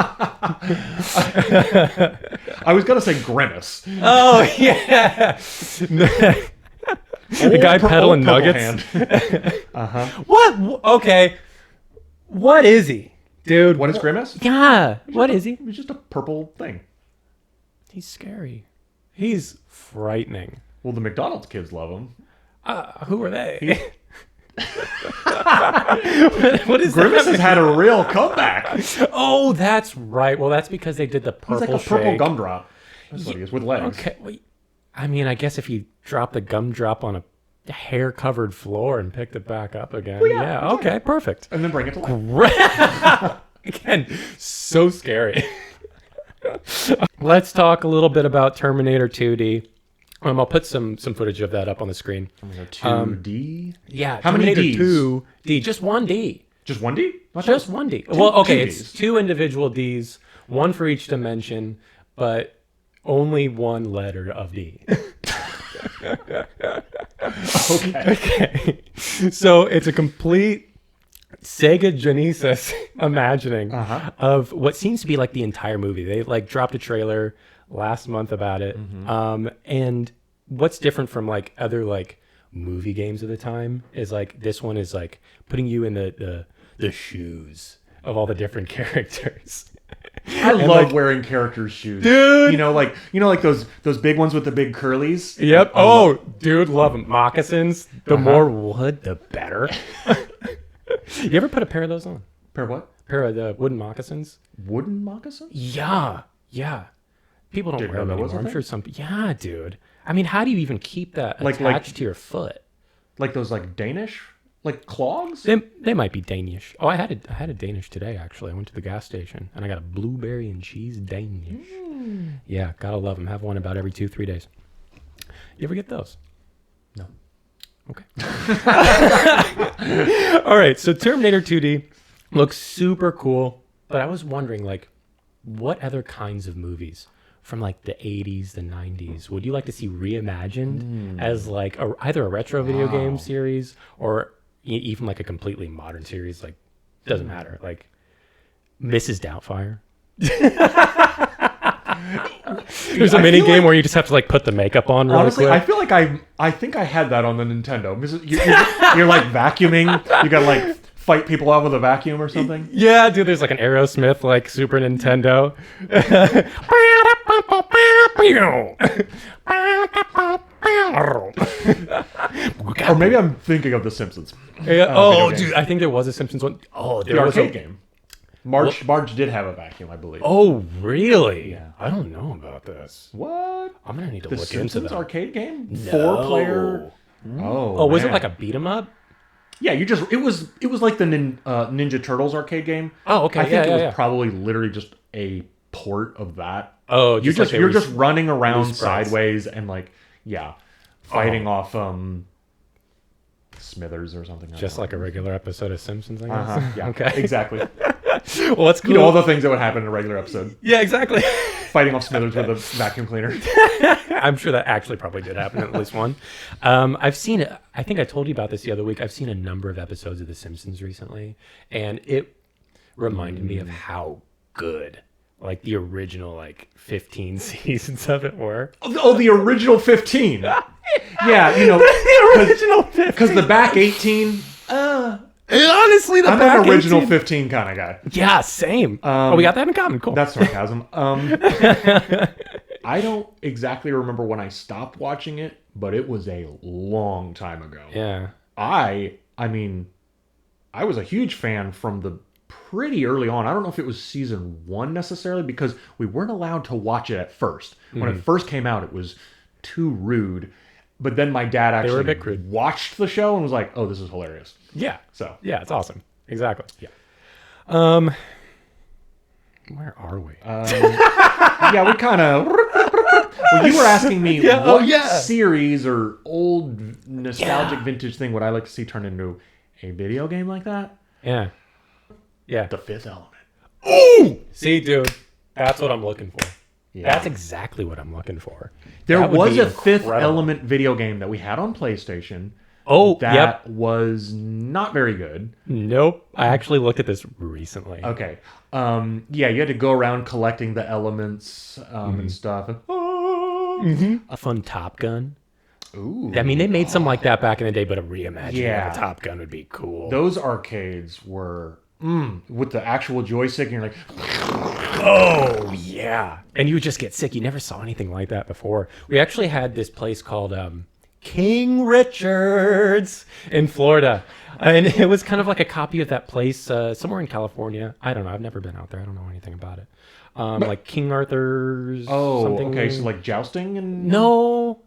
Speaker 2: I was gonna say Grimace.
Speaker 1: Oh yeah. The guy peddling nuggets. What? Okay. What is he, dude?
Speaker 2: What is Grimace?
Speaker 1: Yeah. What is he?
Speaker 2: He's just a purple thing.
Speaker 1: He's scary. He's frightening.
Speaker 2: Well, the McDonald's kids love him.
Speaker 1: Who are they? What is
Speaker 2: Grimace has had a real comeback.
Speaker 1: Oh, that's right. Well, that's because they did the purple
Speaker 2: He's like a
Speaker 1: shake.
Speaker 2: purple gumdrop. That's what he is, with legs.
Speaker 1: Okay. Well, I mean, I guess if you drop the gumdrop on a hair-covered floor and picked it back up again. Well, yeah. Okay, perfect.
Speaker 2: And then bring it to life.
Speaker 1: Again, so scary. Let's talk a little bit about Terminator 2D. I'll put some footage of that up on the screen.
Speaker 2: Terminator 2D?
Speaker 1: Yeah.
Speaker 2: How
Speaker 1: Terminator
Speaker 2: many Ds?
Speaker 1: 2D. Just one D.
Speaker 2: Just one D?
Speaker 1: Just one D. Well, okay,
Speaker 2: two
Speaker 1: it's
Speaker 2: Ds.
Speaker 1: 2 individual Ds, one for each dimension, but only one letter of D. Okay. So it's a complete Sega Genesis imagining of what seems to be like the entire movie. They like dropped a trailer last month about it. And what's different from like other like movie games of the time is like this one is like putting you in the shoes of all the different characters.
Speaker 2: I love wearing characters' shoes,
Speaker 1: dude.
Speaker 2: You know, like those big ones with the big curlies.
Speaker 1: Yep. Dude, love them. Moccasins. The more wood, the better. You ever put a pair of those on?
Speaker 2: Pair of what?
Speaker 1: Pair of the wooden moccasins.
Speaker 2: Wooden moccasins?
Speaker 1: Yeah. People don't wear them anymore. I'm sure some. Yeah, dude. I mean, how do you even keep that attached to your foot?
Speaker 2: Like those, like Danish, like clogs?
Speaker 1: They might be Danish. Oh, I had a Danish today. Actually, I went to the gas station and I got a blueberry and cheese Danish. Yeah, gotta love them. Have one about every 2-3 days. You ever get those?
Speaker 2: No.
Speaker 1: Okay. All right. So Terminator 2D looks super cool, but I was wondering, like, what other kinds of movies from like the 80s, the 90s would you like to see reimagined as like either a retro video game series or even like a completely modern series? Like, doesn't matter. Like Mrs. Doubtfire. There's a mini game where you just have to like put the makeup on really
Speaker 2: honestly,
Speaker 1: quick.
Speaker 2: I feel like I think I had that on the Nintendo. You're like vacuuming. You gotta like fight people out with a vacuum or something.
Speaker 1: Yeah, dude, there's like an Aerosmith like Super Nintendo.
Speaker 2: Or maybe I'm thinking of The Simpsons.
Speaker 1: Yeah. Dude, I think there was a Simpsons one. Oh, there
Speaker 2: the
Speaker 1: was
Speaker 2: arcade game. Marge did have a vacuum, I believe.
Speaker 1: Oh, really? Yeah. I don't know about this.
Speaker 2: What?
Speaker 1: I'm gonna need to
Speaker 2: The
Speaker 1: look
Speaker 2: Simpsons
Speaker 1: into that.
Speaker 2: arcade game?
Speaker 1: No.
Speaker 2: 4-player?
Speaker 1: Oh, was it
Speaker 2: man.
Speaker 1: like a beat 'em up?
Speaker 2: Yeah, it was like the Ninja Turtles arcade game.
Speaker 1: Oh, okay.
Speaker 2: I think it was probably literally just a port of that.
Speaker 1: Oh,
Speaker 2: you're just running around
Speaker 1: sprites.
Speaker 2: sideways and like fighting off Smithers or something.
Speaker 1: Just like a regular episode of Simpsons, I guess.
Speaker 2: Yeah.
Speaker 1: Okay.
Speaker 2: Exactly.
Speaker 1: Well, that's cool.
Speaker 2: You know all the things that would happen in a regular episode.
Speaker 1: Yeah, exactly.
Speaker 2: Fighting off Smithers with a vacuum cleaner.
Speaker 1: I'm sure that actually probably did happen at least one. I've seen it. I think I told you about this the other week. I've seen a number of episodes of The Simpsons recently, and it reminded me of how good like the original like 15 seasons of it were.
Speaker 2: Oh, the original 15. Yeah, you know,
Speaker 1: the original 15.
Speaker 2: Because the back 18.
Speaker 1: Honestly,
Speaker 2: I'm an original 15 kind of guy.
Speaker 1: Yeah, same. We got that in common. Cool.
Speaker 2: That's sarcasm. I don't exactly remember when I stopped watching it, but it was a long time ago.
Speaker 1: Yeah.
Speaker 2: I mean, I was a huge fan from the pretty early on. I don't know if it was season 1 necessarily because we weren't allowed to watch it at first. When it first came out, it was too rude. But then my dad actually watched the show and was like, "Oh, this is hilarious."
Speaker 1: Yeah.
Speaker 2: So
Speaker 1: yeah, it's awesome. Exactly.
Speaker 2: Yeah.
Speaker 1: Where are we?
Speaker 2: Yeah, we kind of. Well, you were asking me what series or old nostalgic vintage thing would I like to see turn into a video game like that?
Speaker 1: Yeah. Yeah.
Speaker 2: The Fifth Element.
Speaker 1: Ooh! See, dude, that's what I'm looking for.
Speaker 2: Yeah.
Speaker 1: That's exactly what I'm looking for.
Speaker 2: There was a Fifth Element video game that we had on PlayStation.
Speaker 1: Oh,
Speaker 2: that was not very good.
Speaker 1: Nope. I actually looked at this recently.
Speaker 2: Okay. Yeah, you had to go around collecting the elements and stuff.
Speaker 1: A fun Top Gun.
Speaker 2: Ooh.
Speaker 1: I mean, they made something like that back in the day, but a reimagining of a Top Gun would be cool.
Speaker 2: Those arcades were with the actual joystick, and you're like,
Speaker 1: oh, yeah. And you would just get sick. You never saw anything like that before. We actually had this place called King Richard's in Florida. And it was kind of like a copy of that place somewhere in California. I don't know. I've never been out there. I don't know anything about it. Like King Arthur's.
Speaker 2: Oh,
Speaker 1: something.
Speaker 2: Okay. So like jousting and.
Speaker 1: No.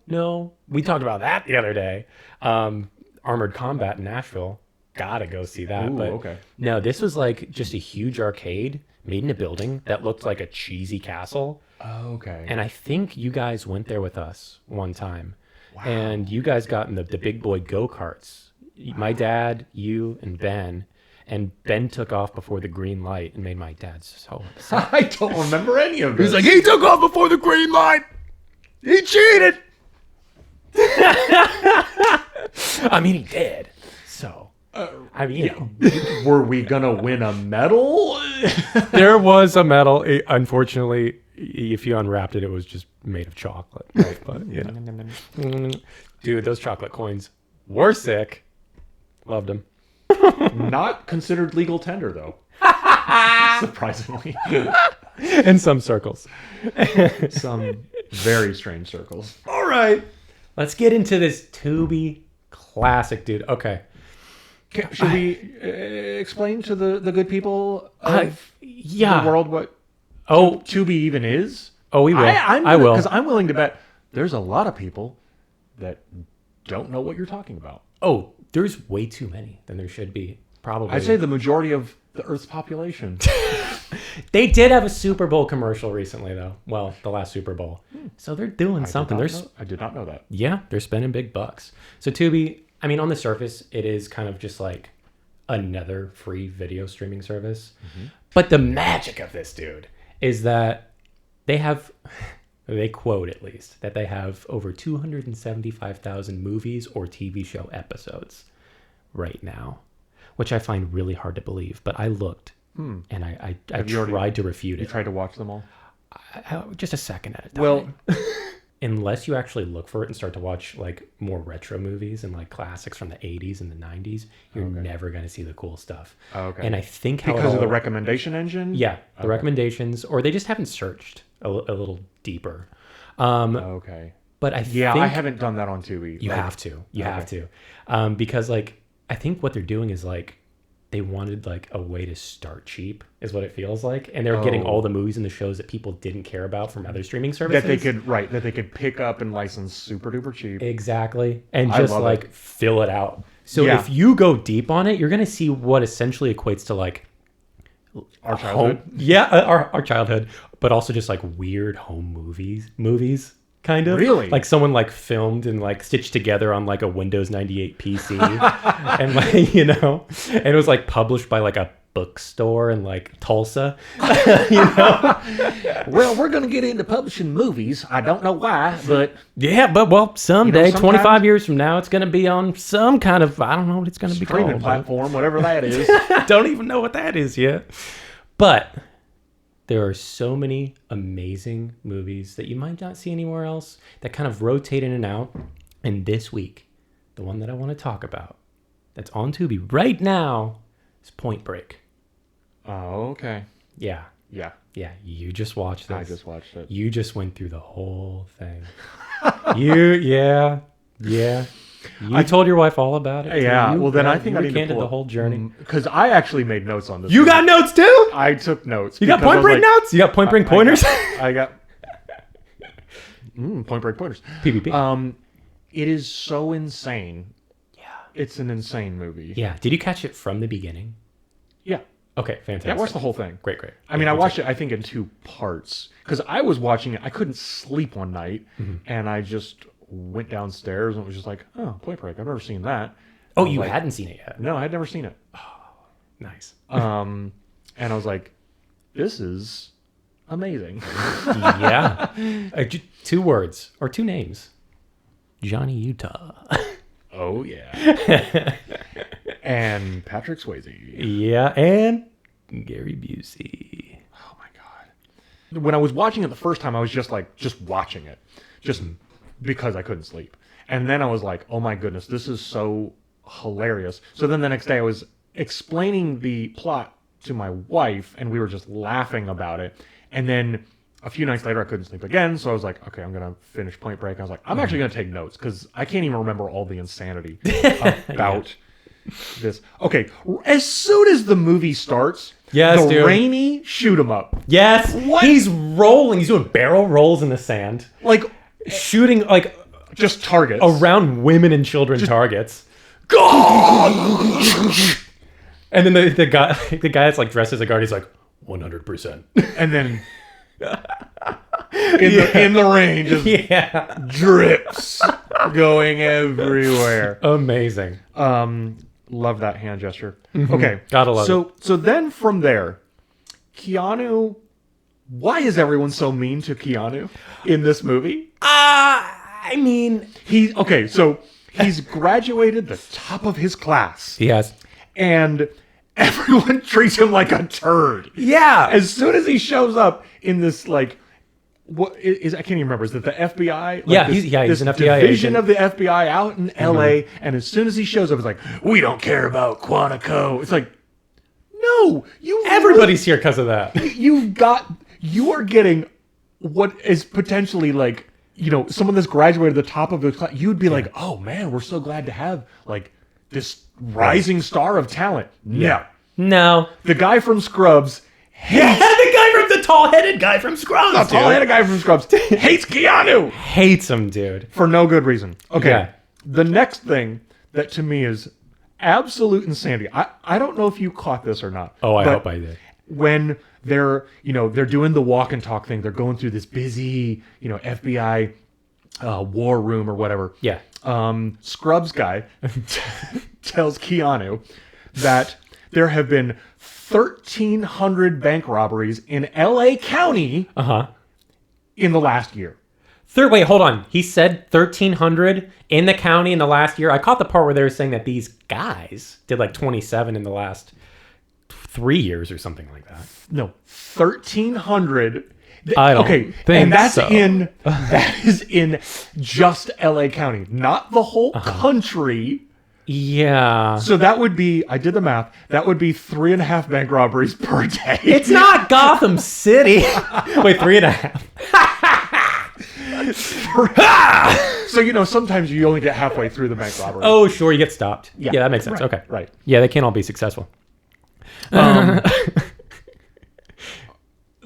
Speaker 1: We talked about that the other day. Armored Combat in Nashville. Gotta go see that.
Speaker 2: Ooh,
Speaker 1: but
Speaker 2: okay.
Speaker 1: No, this was like just a huge arcade made in a building that looked like a cheesy castle.
Speaker 2: Oh, okay.
Speaker 1: And I think you guys went there with us one time.
Speaker 2: Wow.
Speaker 1: And you guys got in the big boy go-karts. My dad, you, and Ben took off before the green light and made my dad so upset.
Speaker 2: I don't remember any of this.
Speaker 1: He's like, he took off before the green light. He cheated. I mean, he did. So, I mean, you know.
Speaker 2: Were we gonna win a medal?
Speaker 1: There was a medal. Unfortunately, if you unwrapped it, it was just made of chocolate. Right? But, you know. Dude, those chocolate coins were sick. Loved them.
Speaker 2: Not considered legal tender, though. Surprisingly.
Speaker 1: In some circles.
Speaker 2: Some very strange circles.
Speaker 1: All right. Let's get into this Tubi classic, dude. Okay.
Speaker 2: Should we explain to the good people of
Speaker 1: the
Speaker 2: world what Tubi even is?
Speaker 1: Oh, we will. I will.
Speaker 2: Because I'm willing to bet there's a lot of people that don't know what you're talking about.
Speaker 1: Oh, there's way too many than there should be. Probably.
Speaker 2: I'd say the majority of the Earth's population.
Speaker 1: They did have a Super Bowl commercial recently, though. Well, the last Super Bowl. So they're doing something.
Speaker 2: I did not know that.
Speaker 1: Yeah, they're spending big bucks. So Tubi, I mean, on the surface, it is kind of just like another free video streaming service. Mm-hmm. But the magic of this, dude, is that they have, they quote at least, that they have over 275,000 movies or TV show episodes right now, which I find really hard to believe. But I looked, and I tried to refute it.
Speaker 2: You tried to watch them all?
Speaker 1: Just a second at a time.
Speaker 2: Well,
Speaker 1: unless you actually look for it and start to watch like more retro movies and like classics from the 80s and the 90s, you're never going to see the cool stuff.
Speaker 2: Okay.
Speaker 1: And I think
Speaker 2: because of the recommendation engine?
Speaker 1: Yeah, the recommendations, or they just haven't searched a little deeper. But I think
Speaker 2: I haven't done that on Tubi.
Speaker 1: You have to. You have to. Because like I think what they're doing is like they wanted like a way to start cheap is what it feels like, and they're getting all the movies and the shows that people didn't care about from other streaming services
Speaker 2: that they could pick up and license super duper cheap.
Speaker 1: Exactly. And just like fill it out. So if you go deep on it, you're going to see what essentially equates to like
Speaker 2: our childhood.
Speaker 1: Our childhood, but also just like weird home movies. Kind of.
Speaker 2: Really?
Speaker 1: Like someone like filmed and like stitched together on like a Windows 98 PC. And like, you know, and it was like published by like a bookstore in like Tulsa. You know?
Speaker 2: Well, we're going to get into publishing movies. I don't know why, but...
Speaker 1: Yeah, but well, someday, 25 years from now, it's going to be on some kind of, I don't know what it's going to be called.
Speaker 2: Streaming platform, whatever that is.
Speaker 1: Don't even know what that is yet. But... there are so many amazing movies that you might not see anywhere else that kind of rotate in and out. And this week, the one that I want to talk about that's on Tubi right now is Point Break.
Speaker 2: Oh, okay.
Speaker 1: Yeah.
Speaker 2: Yeah.
Speaker 1: Yeah. You just watched this.
Speaker 2: I just watched it.
Speaker 1: You just went through the whole thing. Yeah. You told your wife all about it.
Speaker 2: Yeah, well then I think I need to
Speaker 1: recanted the whole journey.
Speaker 2: Because I actually made notes on this.
Speaker 1: You got notes too?
Speaker 2: I took notes.
Speaker 1: You got Point Break notes? You got Point Break pointers?
Speaker 2: I got Point Break pointers.
Speaker 1: PvP.
Speaker 2: It is so insane.
Speaker 1: Yeah.
Speaker 2: It's an insane movie.
Speaker 1: Yeah. Did you catch it from the beginning?
Speaker 2: Yeah.
Speaker 1: Okay, fantastic.
Speaker 2: Yeah, I watched the whole thing.
Speaker 1: Great.
Speaker 2: I mean, I watched it, I think, in 2 parts. Because I was watching it, I couldn't sleep one night, and I just went downstairs and was just like, oh, Point Break, I've never seen that.
Speaker 1: Oh, you hadn't seen it yet?
Speaker 2: No, I had never seen it.
Speaker 1: Oh, nice.
Speaker 2: And I was like, this is amazing.
Speaker 1: Yeah. 2 words, or 2 names. Johnny Utah.
Speaker 2: Oh, yeah. And Patrick Swayze.
Speaker 1: Yeah, and Gary Busey.
Speaker 2: Oh, my God. When I was watching it the first time, I was just watching it. Just because I couldn't sleep. And then I was like, oh my goodness, this is so hilarious. So then the next day I was explaining the plot to my wife, and we were just laughing about it. And then a few nights later I couldn't sleep again, so I was like, okay, I'm going to finish Point Break. I was like, I'm actually going to take notes, because I can't even remember all the insanity about this. Okay, as soon as the movie starts, the rainy shoot 'em up.
Speaker 1: Yes, what? He's rolling. He's doing barrel rolls in the sand.
Speaker 2: Like...
Speaker 1: shooting like
Speaker 2: just targets
Speaker 1: around women and children. Targets. God! And then the guy that's like dressed as a guard, he's like 100%.
Speaker 2: And then in the rain, just drips going everywhere.
Speaker 1: Amazing.
Speaker 2: Love that hand gesture. Okay,
Speaker 1: gotta love it.
Speaker 2: So then from there, Keanu. Why is everyone so mean to Keanu in this movie?
Speaker 1: I mean,
Speaker 2: so he's graduated the top of his class.
Speaker 1: yes.
Speaker 2: And everyone treats him like a turd.
Speaker 1: Yeah.
Speaker 2: As soon as he shows up in this, like, what is, I can't even remember. Is it the FBI? Like
Speaker 1: Yeah,
Speaker 2: this,
Speaker 1: he's an FBI
Speaker 2: division
Speaker 1: agent.
Speaker 2: of the FBI out in LA. And as soon as he shows up, it's like, we don't care about Quantico. It's like, no,
Speaker 1: Everybody's here because of that.
Speaker 2: you are getting what is potentially like, someone that's graduated the top of the class. You'd be like, oh man, we're so glad to have like this rising star of talent.
Speaker 1: No.
Speaker 2: The guy from Scrubs hates
Speaker 1: the guy from the tall-headed guy from Scrubs.
Speaker 2: the tall-headed guy from Scrubs hates Keanu
Speaker 1: Hates him, dude.
Speaker 2: for no good reason. Okay.
Speaker 1: Yeah.
Speaker 2: The next thing that to me is absolute insanity. I don't know if you caught this or not.
Speaker 1: Oh, I
Speaker 2: but
Speaker 1: hope I did.
Speaker 2: When they're doing the walk and talk thing, they're going through this busy, FBI war room or whatever.
Speaker 1: Yeah.
Speaker 2: Scrubs guy tells Keanu that there have been 1,300 bank robberies in LA County in the last year.
Speaker 1: Wait, hold on. He said 1,300 in the county in the last year. I caught the part where they were saying that these guys did like 27 in the last 3 years or something like that.
Speaker 2: No, 1,300.
Speaker 1: I don't think
Speaker 2: and that's
Speaker 1: so.
Speaker 2: that is in just LA County, not the whole country.
Speaker 1: Yeah.
Speaker 2: So that would be, I did the math, that would be 3.5 bank robberies per day.
Speaker 1: It's not Gotham City. Wait, 3.5.
Speaker 2: So, sometimes you only get halfway through the bank robbery.
Speaker 1: Oh, sure, you get stopped. Yeah, that makes sense.
Speaker 2: Right,
Speaker 1: Okay.
Speaker 2: right.
Speaker 1: Yeah, they can't all be successful.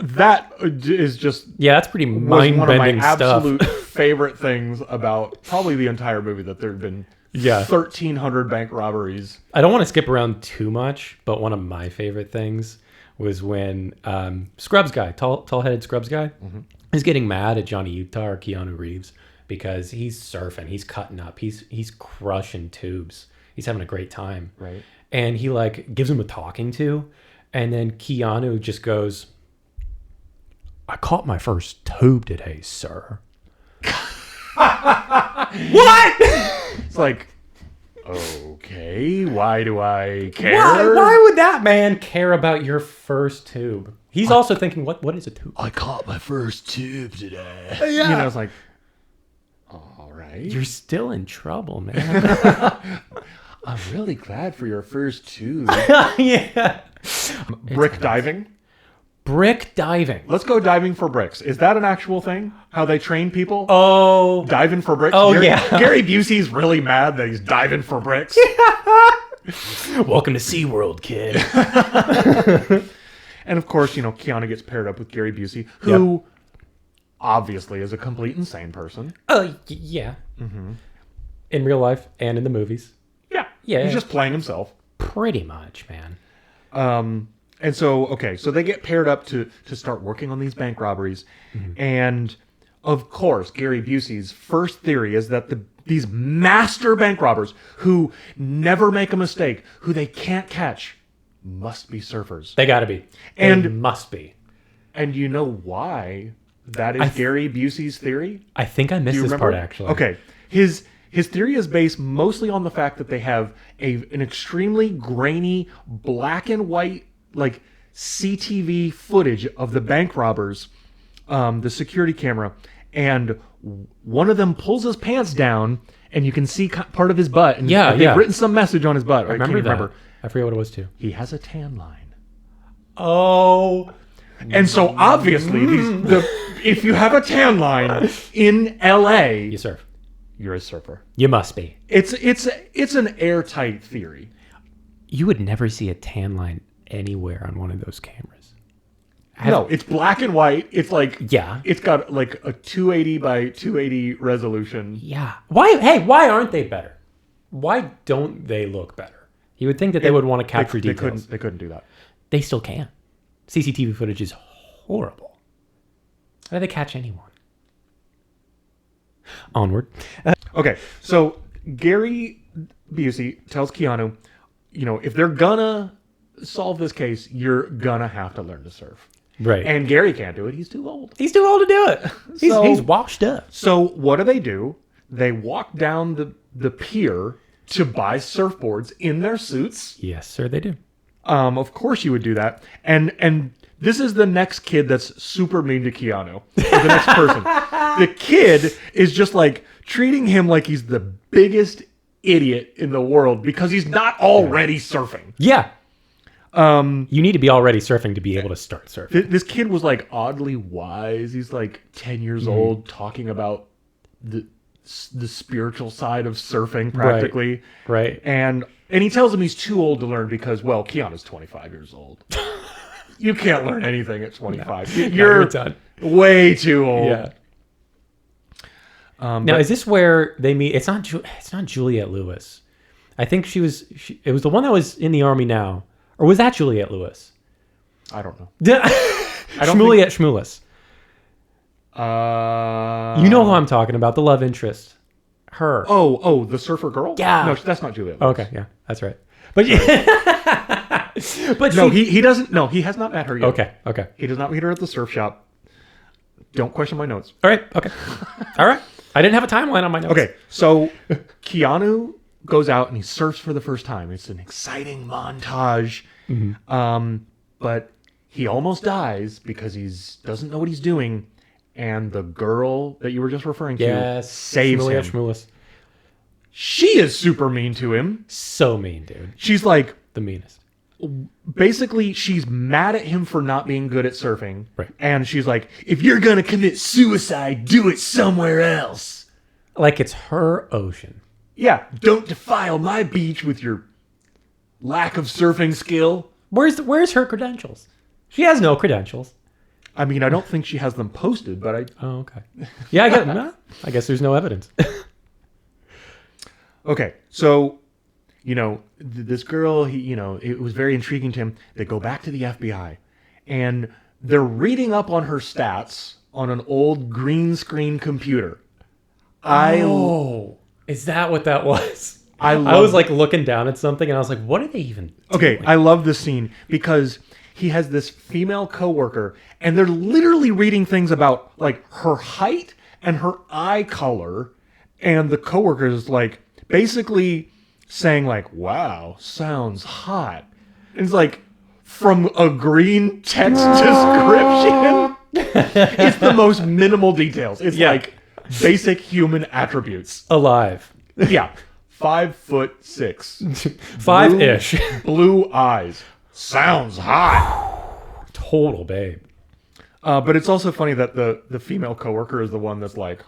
Speaker 2: That is just
Speaker 1: Yeah, that's pretty
Speaker 2: was one of my
Speaker 1: mind-bending stuff.
Speaker 2: absolute favorite things about probably the entire movie, that there have been 1,300 bank robberies.
Speaker 1: I don't want to skip around too much, but one of my favorite things was when Scrubs guy, tall-headed Scrubs guy, is getting mad at Johnny Utah or Keanu Reeves because he's surfing, he's cutting up, he's crushing tubes, he's having a great time,
Speaker 2: Right.
Speaker 1: and he like gives him a talking to, and then Keanu just goes, "I caught my first tube today, sir." What?
Speaker 2: It's like, okay, why do I care?
Speaker 1: Why would that man care about your first tube? He's also thinking, what is a tube?
Speaker 2: I caught my first tube today.
Speaker 1: Yeah.
Speaker 2: It's like, all right.
Speaker 1: You're still in trouble, man.
Speaker 2: I'm really glad for your first tube.
Speaker 1: Yeah.
Speaker 2: Brick diving.
Speaker 1: Brick diving.
Speaker 2: Let's go diving for bricks. Is that an actual thing? How they train people?
Speaker 1: Oh.
Speaker 2: Diving for bricks?
Speaker 1: Oh,
Speaker 2: Gary,
Speaker 1: yeah.
Speaker 2: Gary Busey's really mad that he's diving for bricks.
Speaker 1: Welcome to SeaWorld, kid.
Speaker 2: And of course, Keanu gets paired up with Gary Busey, who obviously is a complete insane person.
Speaker 1: Oh, yeah. In real life and in the movies.
Speaker 2: Yeah. He's just playing himself.
Speaker 1: Pretty much, man.
Speaker 2: And so they get paired up to start working on these bank robberies. And of course, Gary Busey's first theory is that these master bank robbers who never make a mistake, who they can't catch, must be surfers.
Speaker 1: They gotta be.
Speaker 2: And
Speaker 1: they must be.
Speaker 2: And you know why that is Gary Busey's theory?
Speaker 1: I think I missed this part, actually.
Speaker 2: Okay. His theory is based mostly on the fact that they have an extremely grainy black and white, like CTV footage of the bank robbers, the security camera, and one of them pulls his pants down and you can see part of his butt. And they've written some message on his butt. I can't remember.
Speaker 1: I forget what it was too.
Speaker 2: He has a tan line.
Speaker 1: Oh.
Speaker 2: And so obviously, if you have a tan line in LA,
Speaker 1: You surf.
Speaker 2: you're a surfer.
Speaker 1: You must be.
Speaker 2: It's an airtight theory.
Speaker 1: You would never see a tan line anywhere on one of those cameras.
Speaker 2: No, it's black and white. It's like,
Speaker 1: Yeah.
Speaker 2: it's got like a 280 by 280 resolution.
Speaker 1: Yeah. Why aren't they better? Why don't they look better? You would think that they would want to capture details.
Speaker 2: They couldn't do that.
Speaker 1: They still can. CCTV footage is horrible. How do they catch anyone? Onward.
Speaker 2: Okay, so Gary Busey tells Keanu, if they're gonna solve this case, you're gonna have to learn to surf.
Speaker 1: Right.
Speaker 2: And Gary can't do it. He's too old.
Speaker 1: He's too old to do it. He's washed up.
Speaker 2: So what do? they walk down the pier to buy surfboards in their suits.
Speaker 1: Yes, sir, they do.
Speaker 2: Of course you would do that. And this is the next kid that's super mean to Keanu. The next person. The kid is just like treating him like he's the biggest idiot in the world because he's not already surfing.
Speaker 1: Yeah. You need to be already surfing to be able to start surfing.
Speaker 2: This kid was like oddly wise. He's like 10 years old talking about the spiritual side of surfing practically.
Speaker 1: Right.
Speaker 2: And he tells him he's too old to learn because, well, Keanu's 25 years old. You can't learn anything at 25. You're
Speaker 1: done.
Speaker 2: Way too old.
Speaker 1: Yeah. Now, is this where they meet? It's not Juliette Lewis. I think it was the one that was in the army now. Or was that Juliette Lewis?
Speaker 2: I don't know.
Speaker 1: Shmuliette Shmulis. You know who I'm talking about, the love interest. Her.
Speaker 2: Oh, the surfer girl?
Speaker 1: Yeah.
Speaker 2: No, that's not Juliette Lewis.
Speaker 1: Okay, yeah, that's right. But but
Speaker 2: no, he doesn't. No, he has not met her yet.
Speaker 1: Okay.
Speaker 2: He does not meet her at the surf shop. Don't question my notes.
Speaker 1: All right. Okay. All right. I didn't have a timeline on my notes.
Speaker 2: Okay, so Keanu goes out and he surfs for the first time. It's an exciting montage. Mm-hmm. But he almost dies because he doesn't know what he's doing. And the girl that you were just referring to saves him.
Speaker 1: Shmulis.
Speaker 2: She is super mean to him.
Speaker 1: So mean, dude.
Speaker 2: She's like...
Speaker 1: the meanest.
Speaker 2: Basically, she's mad at him for not being good at surfing.
Speaker 1: Right.
Speaker 2: And she's like, if you're going to commit suicide, do it somewhere else.
Speaker 1: Like it's her ocean.
Speaker 2: Yeah. Don't defile my beach with your lack of surfing skill.
Speaker 1: Where's her credentials? She has no credentials.
Speaker 2: I mean, I don't think she has them posted, but I...
Speaker 1: Oh, okay. Yeah, I guess there's no evidence.
Speaker 2: Okay, so... this girl, it was very intriguing to him. They go back to the FBI, and they're reading up on her stats on an old green screen computer.
Speaker 1: Is that what that was? I was like looking down at something, and I was like, what are they even doing?
Speaker 2: Okay, I love this scene because he has this female coworker, and they're literally reading things about like her height and her eye color, and the coworker is like basically saying like, wow, sounds hot. And it's like, from a green text description, it's the most minimal details. It's like basic human attributes.
Speaker 1: Alive.
Speaker 2: Yeah. 5'6".
Speaker 1: 5-ish.
Speaker 2: Blue eyes. Sounds hot.
Speaker 1: Total babe.
Speaker 2: But it's also funny that the female coworker is the one that's like,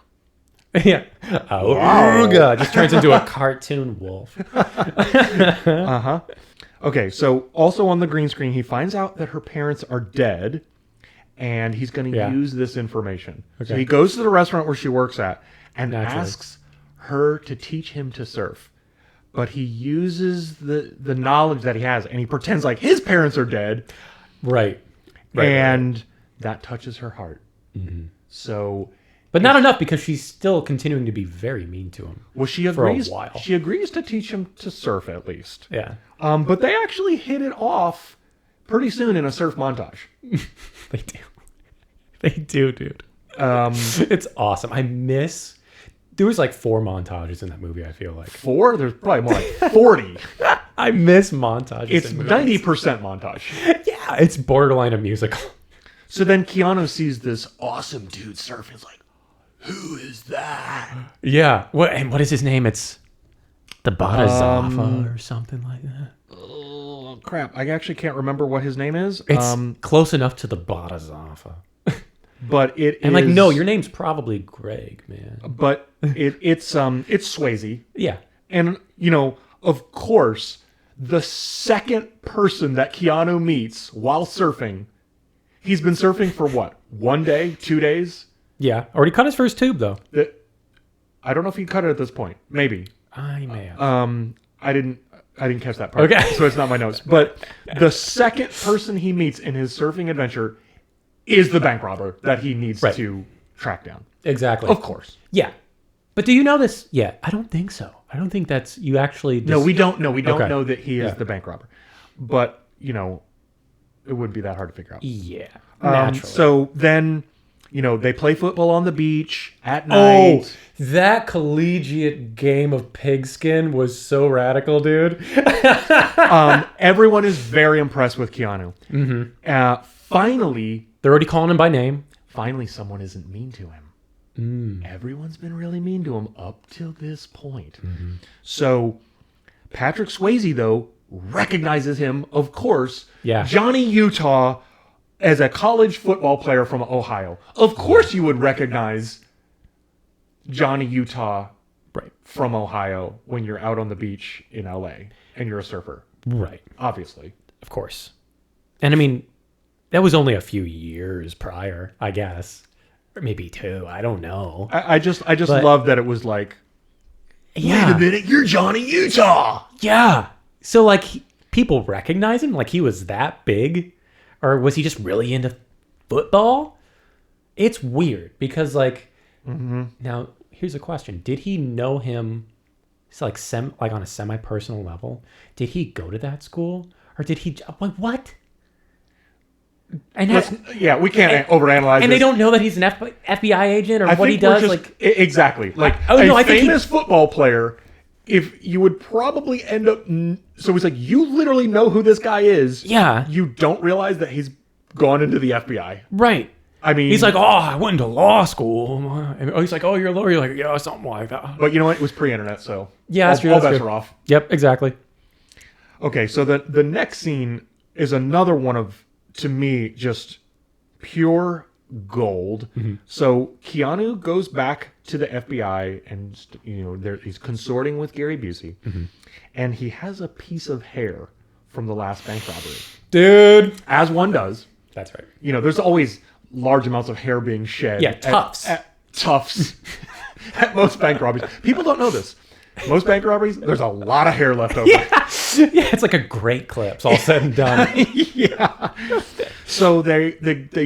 Speaker 1: yeah. Wow. Just turns into a cartoon wolf.
Speaker 2: Uh-huh. Okay, so also on the green screen, he finds out that her parents are dead, and he's going to use this information. Okay. So he goes to the restaurant where she works at and asks her to teach him to surf. But he uses the knowledge that he has, and he pretends like his parents are dead.
Speaker 1: Right.
Speaker 2: And that touches her heart. Mm-hmm. So...
Speaker 1: But not enough because she's still continuing to be very mean to him.
Speaker 2: Well, she agrees.
Speaker 1: For a while.
Speaker 2: She agrees to teach him to surf at least.
Speaker 1: Yeah.
Speaker 2: But they actually hit it off pretty soon in a surf montage.
Speaker 1: They do. They do, dude. It's awesome. There was like 4 montages in that movie, I feel like.
Speaker 2: 4? There's probably more like 40.
Speaker 1: I miss montages.
Speaker 2: It's 90% montage.
Speaker 1: Yeah, it's borderline a musical.
Speaker 2: So then Keanu sees this awesome dude surfing. He's like, who is that?
Speaker 1: Yeah. What is his name? It's the Badazafa or something like that.
Speaker 2: Oh, crap. I actually can't remember what his name is.
Speaker 1: It's close enough to the Badazafa.
Speaker 2: But it
Speaker 1: and like, no, your name's probably Greg, man.
Speaker 2: But it's Swayze.
Speaker 1: Yeah.
Speaker 2: And, of course, the second person that Keanu meets while surfing, he's been surfing for what? 1 day? 2 days?
Speaker 1: Yeah. Already cut his first tube, though.
Speaker 2: I don't know if he cut it at this point. Maybe.
Speaker 1: I may have.
Speaker 2: I didn't catch that part.
Speaker 1: Okay.
Speaker 2: So it's not my notes. But the second person he meets in his surfing adventure is the bank robber that he needs to track down.
Speaker 1: Exactly.
Speaker 2: Of course.
Speaker 1: Yeah. But do you know this? Yeah, I don't think so. I don't think that's... You actually...
Speaker 2: No, we don't know. We don't know that he is the bank robber. But, it wouldn't be that hard to figure out.
Speaker 1: Yeah. Naturally.
Speaker 2: So then, They play football on the beach at
Speaker 1: Oh,
Speaker 2: night.
Speaker 1: that collegiate game of pigskin was so radical, dude.
Speaker 2: Everyone is very impressed with Keanu. Finally,
Speaker 1: They're already calling him by name.
Speaker 2: someone isn't mean to him. Everyone's been really mean to him up till this point. So Patrick Swayze, though, recognizes him, of course.
Speaker 1: Yeah.
Speaker 2: Johnny Utah, as a college football player from Ohio. Of course you would recognize Johnny Utah
Speaker 1: Right.
Speaker 2: from Ohio when you're out on the beach in LA and you're a surfer.
Speaker 1: Right.
Speaker 2: Obviously.
Speaker 1: Of course. And I mean, that was only a few years prior, I guess. Or maybe 2. I don't know.
Speaker 2: I just love that it was like,
Speaker 1: Yeah.
Speaker 2: wait a minute, you're Johnny Utah.
Speaker 1: Yeah. So, like, people recognize him? Like, he was that big? Or was he just really into football? It's weird because, like, now, here's a question. Did he know him, like on a semi-personal level? Did he go to that school? Or did he, like, what? And
Speaker 2: We can't overanalyze
Speaker 1: and
Speaker 2: this.
Speaker 1: they don't know that he's an FBI agent or
Speaker 2: I
Speaker 1: what he
Speaker 2: think we're
Speaker 1: does.
Speaker 2: just-
Speaker 1: Like,
Speaker 2: exactly. Like
Speaker 1: I think
Speaker 2: famous football player, if you would probably end up... So he's like, you literally know who this guy is.
Speaker 1: Yeah.
Speaker 2: You don't realize that he's gone into the FBI.
Speaker 1: right.
Speaker 2: I mean...
Speaker 1: He's like, oh, I went to law school. And he's like, oh, you're a lawyer. You're like, yeah, something like that.
Speaker 2: But you know what? It was pre-internet, so...
Speaker 1: Yeah, that's true.
Speaker 2: All
Speaker 1: That's
Speaker 2: bets
Speaker 1: true.
Speaker 2: are off.
Speaker 1: Yep, exactly.
Speaker 2: Okay, so the next scene is another one of, to me, just pure gold. So Keanu goes back to the FBI and he's consorting with Gary Busey, and he has a piece of hair from the last bank robbery,
Speaker 1: Dude.
Speaker 2: as one does.
Speaker 1: That's right.
Speaker 2: There's always large amounts of hair being shed.
Speaker 1: Yeah, tufts.
Speaker 2: Tufts at most bank robberies. People don't know this. Most bank robberies, there's a lot of hair left over.
Speaker 1: Yeah, it's like a great clips, all said and done.
Speaker 2: Yeah. So they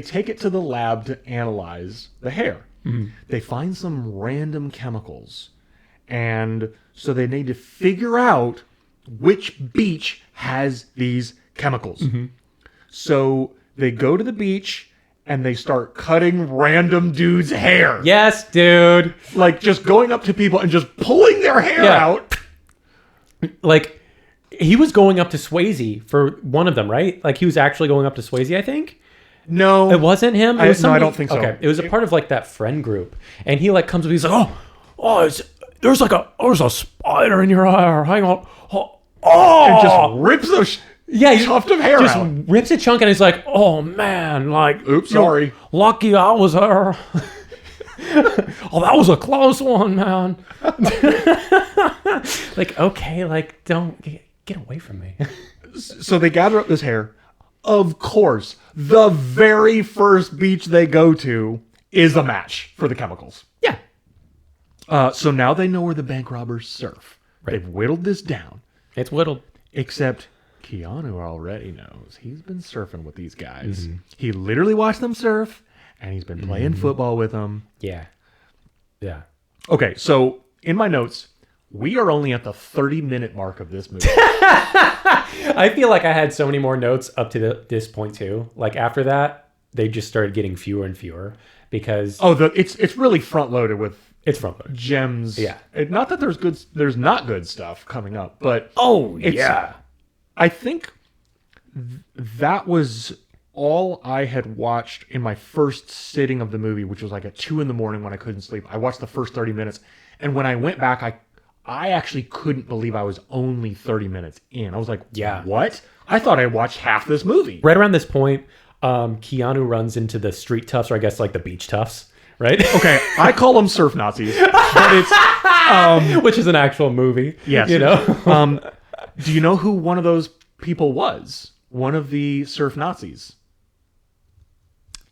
Speaker 2: take it to the lab to analyze the hair. They find some random chemicals. And so they need to figure out which beach has these chemicals. So they go to the beach and they start cutting random dudes' hair.
Speaker 1: Yes, dude.
Speaker 2: Like just going up to people and just pulling their hair out.
Speaker 1: Like, he was going up to Swayze for one of them, right? Like, he was actually going up to Swayze, I think.
Speaker 2: No.
Speaker 1: It wasn't him? It was
Speaker 2: no, I
Speaker 1: somebody-
Speaker 2: don't think so.
Speaker 1: Okay, it was a part of, like, that friend group. And he, like, comes up, he's like, there's a spider in your eye. Hang on.
Speaker 2: And just rips those
Speaker 1: Yeah, he
Speaker 2: tuft of hair
Speaker 1: just
Speaker 2: out.
Speaker 1: rips a chunk and he's like, oh man, like,
Speaker 2: Oops, sorry.
Speaker 1: Lucky I was her. Oh, that was a close one, man. Like, okay, like, don't get away from me.
Speaker 2: So they gather up this hair. Of course, the very first beach they go to is a match for the chemicals.
Speaker 1: Yeah.
Speaker 2: So now they know where the bank robbers surf.
Speaker 1: Right.
Speaker 2: They've whittled this down.
Speaker 1: It's whittled.
Speaker 2: Except Keanu already knows. He's been surfing with these guys. He literally watched them surf, and he's been playing football with them.
Speaker 1: Yeah. Yeah.
Speaker 2: Okay, so in my notes, we are only at the 30-minute mark of this movie.
Speaker 1: I feel like I had so many more notes up to this point too. Like after that, they just started getting fewer and fewer because
Speaker 2: It's really front-loaded with
Speaker 1: it's front loaded.
Speaker 2: gems.
Speaker 1: Yeah.
Speaker 2: Not that there's not good stuff coming up, but
Speaker 1: Yeah.
Speaker 2: I think that was all I had watched in my first sitting of the movie, which was like at 2 a.m. when I couldn't sleep. I watched the first 30 minutes, and when I went back, I actually couldn't believe I was only 30 minutes in. I was like,
Speaker 1: Yeah.
Speaker 2: what? I thought I watched half this movie.
Speaker 1: Right around this point, Keanu runs into the street toughs, or I guess like the beach toughs, right?
Speaker 2: Okay, I call them surf Nazis, but it's
Speaker 1: Which is an actual movie.
Speaker 2: yes.
Speaker 1: You know?
Speaker 2: Do you know who one of those people was? One of the surf Nazis.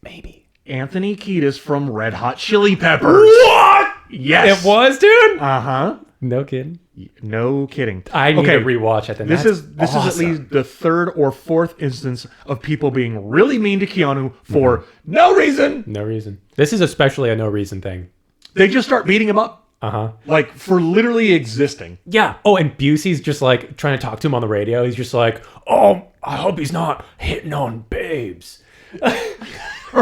Speaker 1: Maybe.
Speaker 2: Anthony Kiedis from Red Hot Chili Peppers.
Speaker 1: What?
Speaker 2: Yes.
Speaker 1: It was, dude?
Speaker 2: Uh-huh.
Speaker 1: No kidding.
Speaker 2: No kidding.
Speaker 1: I need to rewatch it then.
Speaker 2: This
Speaker 1: That's
Speaker 2: is
Speaker 1: awesome.
Speaker 2: at least the third or fourth instance of people being really mean to Keanu for no reason.
Speaker 1: No reason. This is especially a no reason thing.
Speaker 2: They just start beating him up.
Speaker 1: Uh-huh.
Speaker 2: Like for literally existing.
Speaker 1: Yeah. Oh, and Busey's just like trying to talk to him on the radio. He's just like, oh, I hope he's not hitting on babes.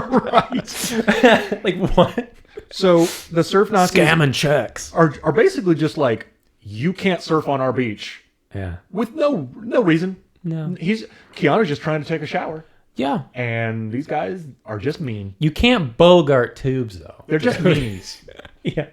Speaker 2: Right.
Speaker 1: Like, what?
Speaker 2: So the surf Nazis
Speaker 1: Scamming checks.
Speaker 2: are basically just like, you can't surf on our beach
Speaker 1: Yeah.
Speaker 2: with no reason.
Speaker 1: No.
Speaker 2: Keanu's just trying to take a shower,
Speaker 1: Yeah.
Speaker 2: and these guys are just mean.
Speaker 1: You can't bogart tubes, though.
Speaker 2: They're just meanies.
Speaker 1: Yeah.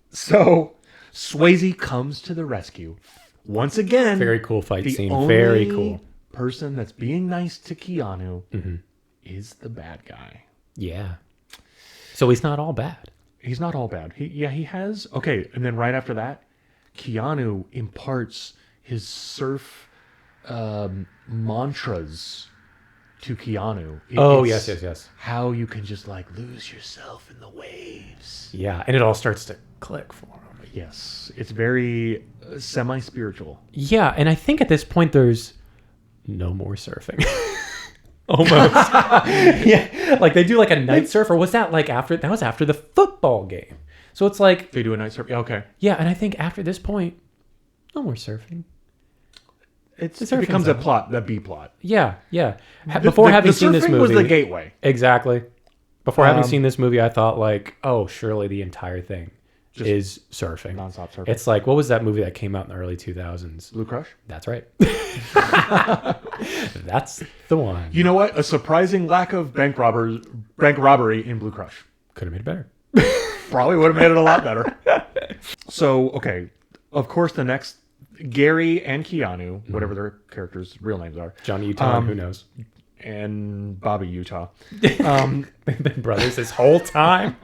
Speaker 2: So Swayze comes to the rescue once again.
Speaker 1: Very cool fight
Speaker 2: the
Speaker 1: scene.
Speaker 2: only
Speaker 1: Very cool.
Speaker 2: person that's being nice to Keanu
Speaker 1: Mm-hmm.
Speaker 2: is the bad guy.
Speaker 1: Yeah. So he's not all bad.
Speaker 2: He's not all bad. He has okay, and then right after that, Keanu imparts his surf mantras to Keanu.
Speaker 1: Yes.
Speaker 2: How you can just like lose yourself in the waves.
Speaker 1: Yeah, and it all starts to click for him.
Speaker 2: Yes, it's very semi-spiritual.
Speaker 1: Yeah, and I think at this point there's no more surfing. Almost. Yeah, like they do like a night surf, or was that like after? That was after the football game. So it's like
Speaker 2: They do a night surf. Yeah, okay.
Speaker 1: yeah, and I think after this point, no more surfing.
Speaker 2: It
Speaker 1: surfing's
Speaker 2: becomes a
Speaker 1: out.
Speaker 2: plot, the B plot.
Speaker 1: Yeah. Before having seen this
Speaker 2: surfing
Speaker 1: movie,
Speaker 2: was the gateway.
Speaker 1: exactly. Before having seen this movie, I thought like, oh, surely the entire thing is surfing.
Speaker 2: Nonstop surfing.
Speaker 1: It's like, what was that movie that came out in the early 2000s?
Speaker 2: Blue Crush.
Speaker 1: That's right. That's the one.
Speaker 2: You know what? A surprising lack of bank robbery in Blue Crush.
Speaker 1: Could have made it better.
Speaker 2: Probably would have made it a lot better. So, okay. Of course, the next Gary and Keanu, whatever their characters' real names are,
Speaker 1: Johnny Utah, who knows?
Speaker 2: and Bobby Utah,
Speaker 1: They've been brothers this whole time.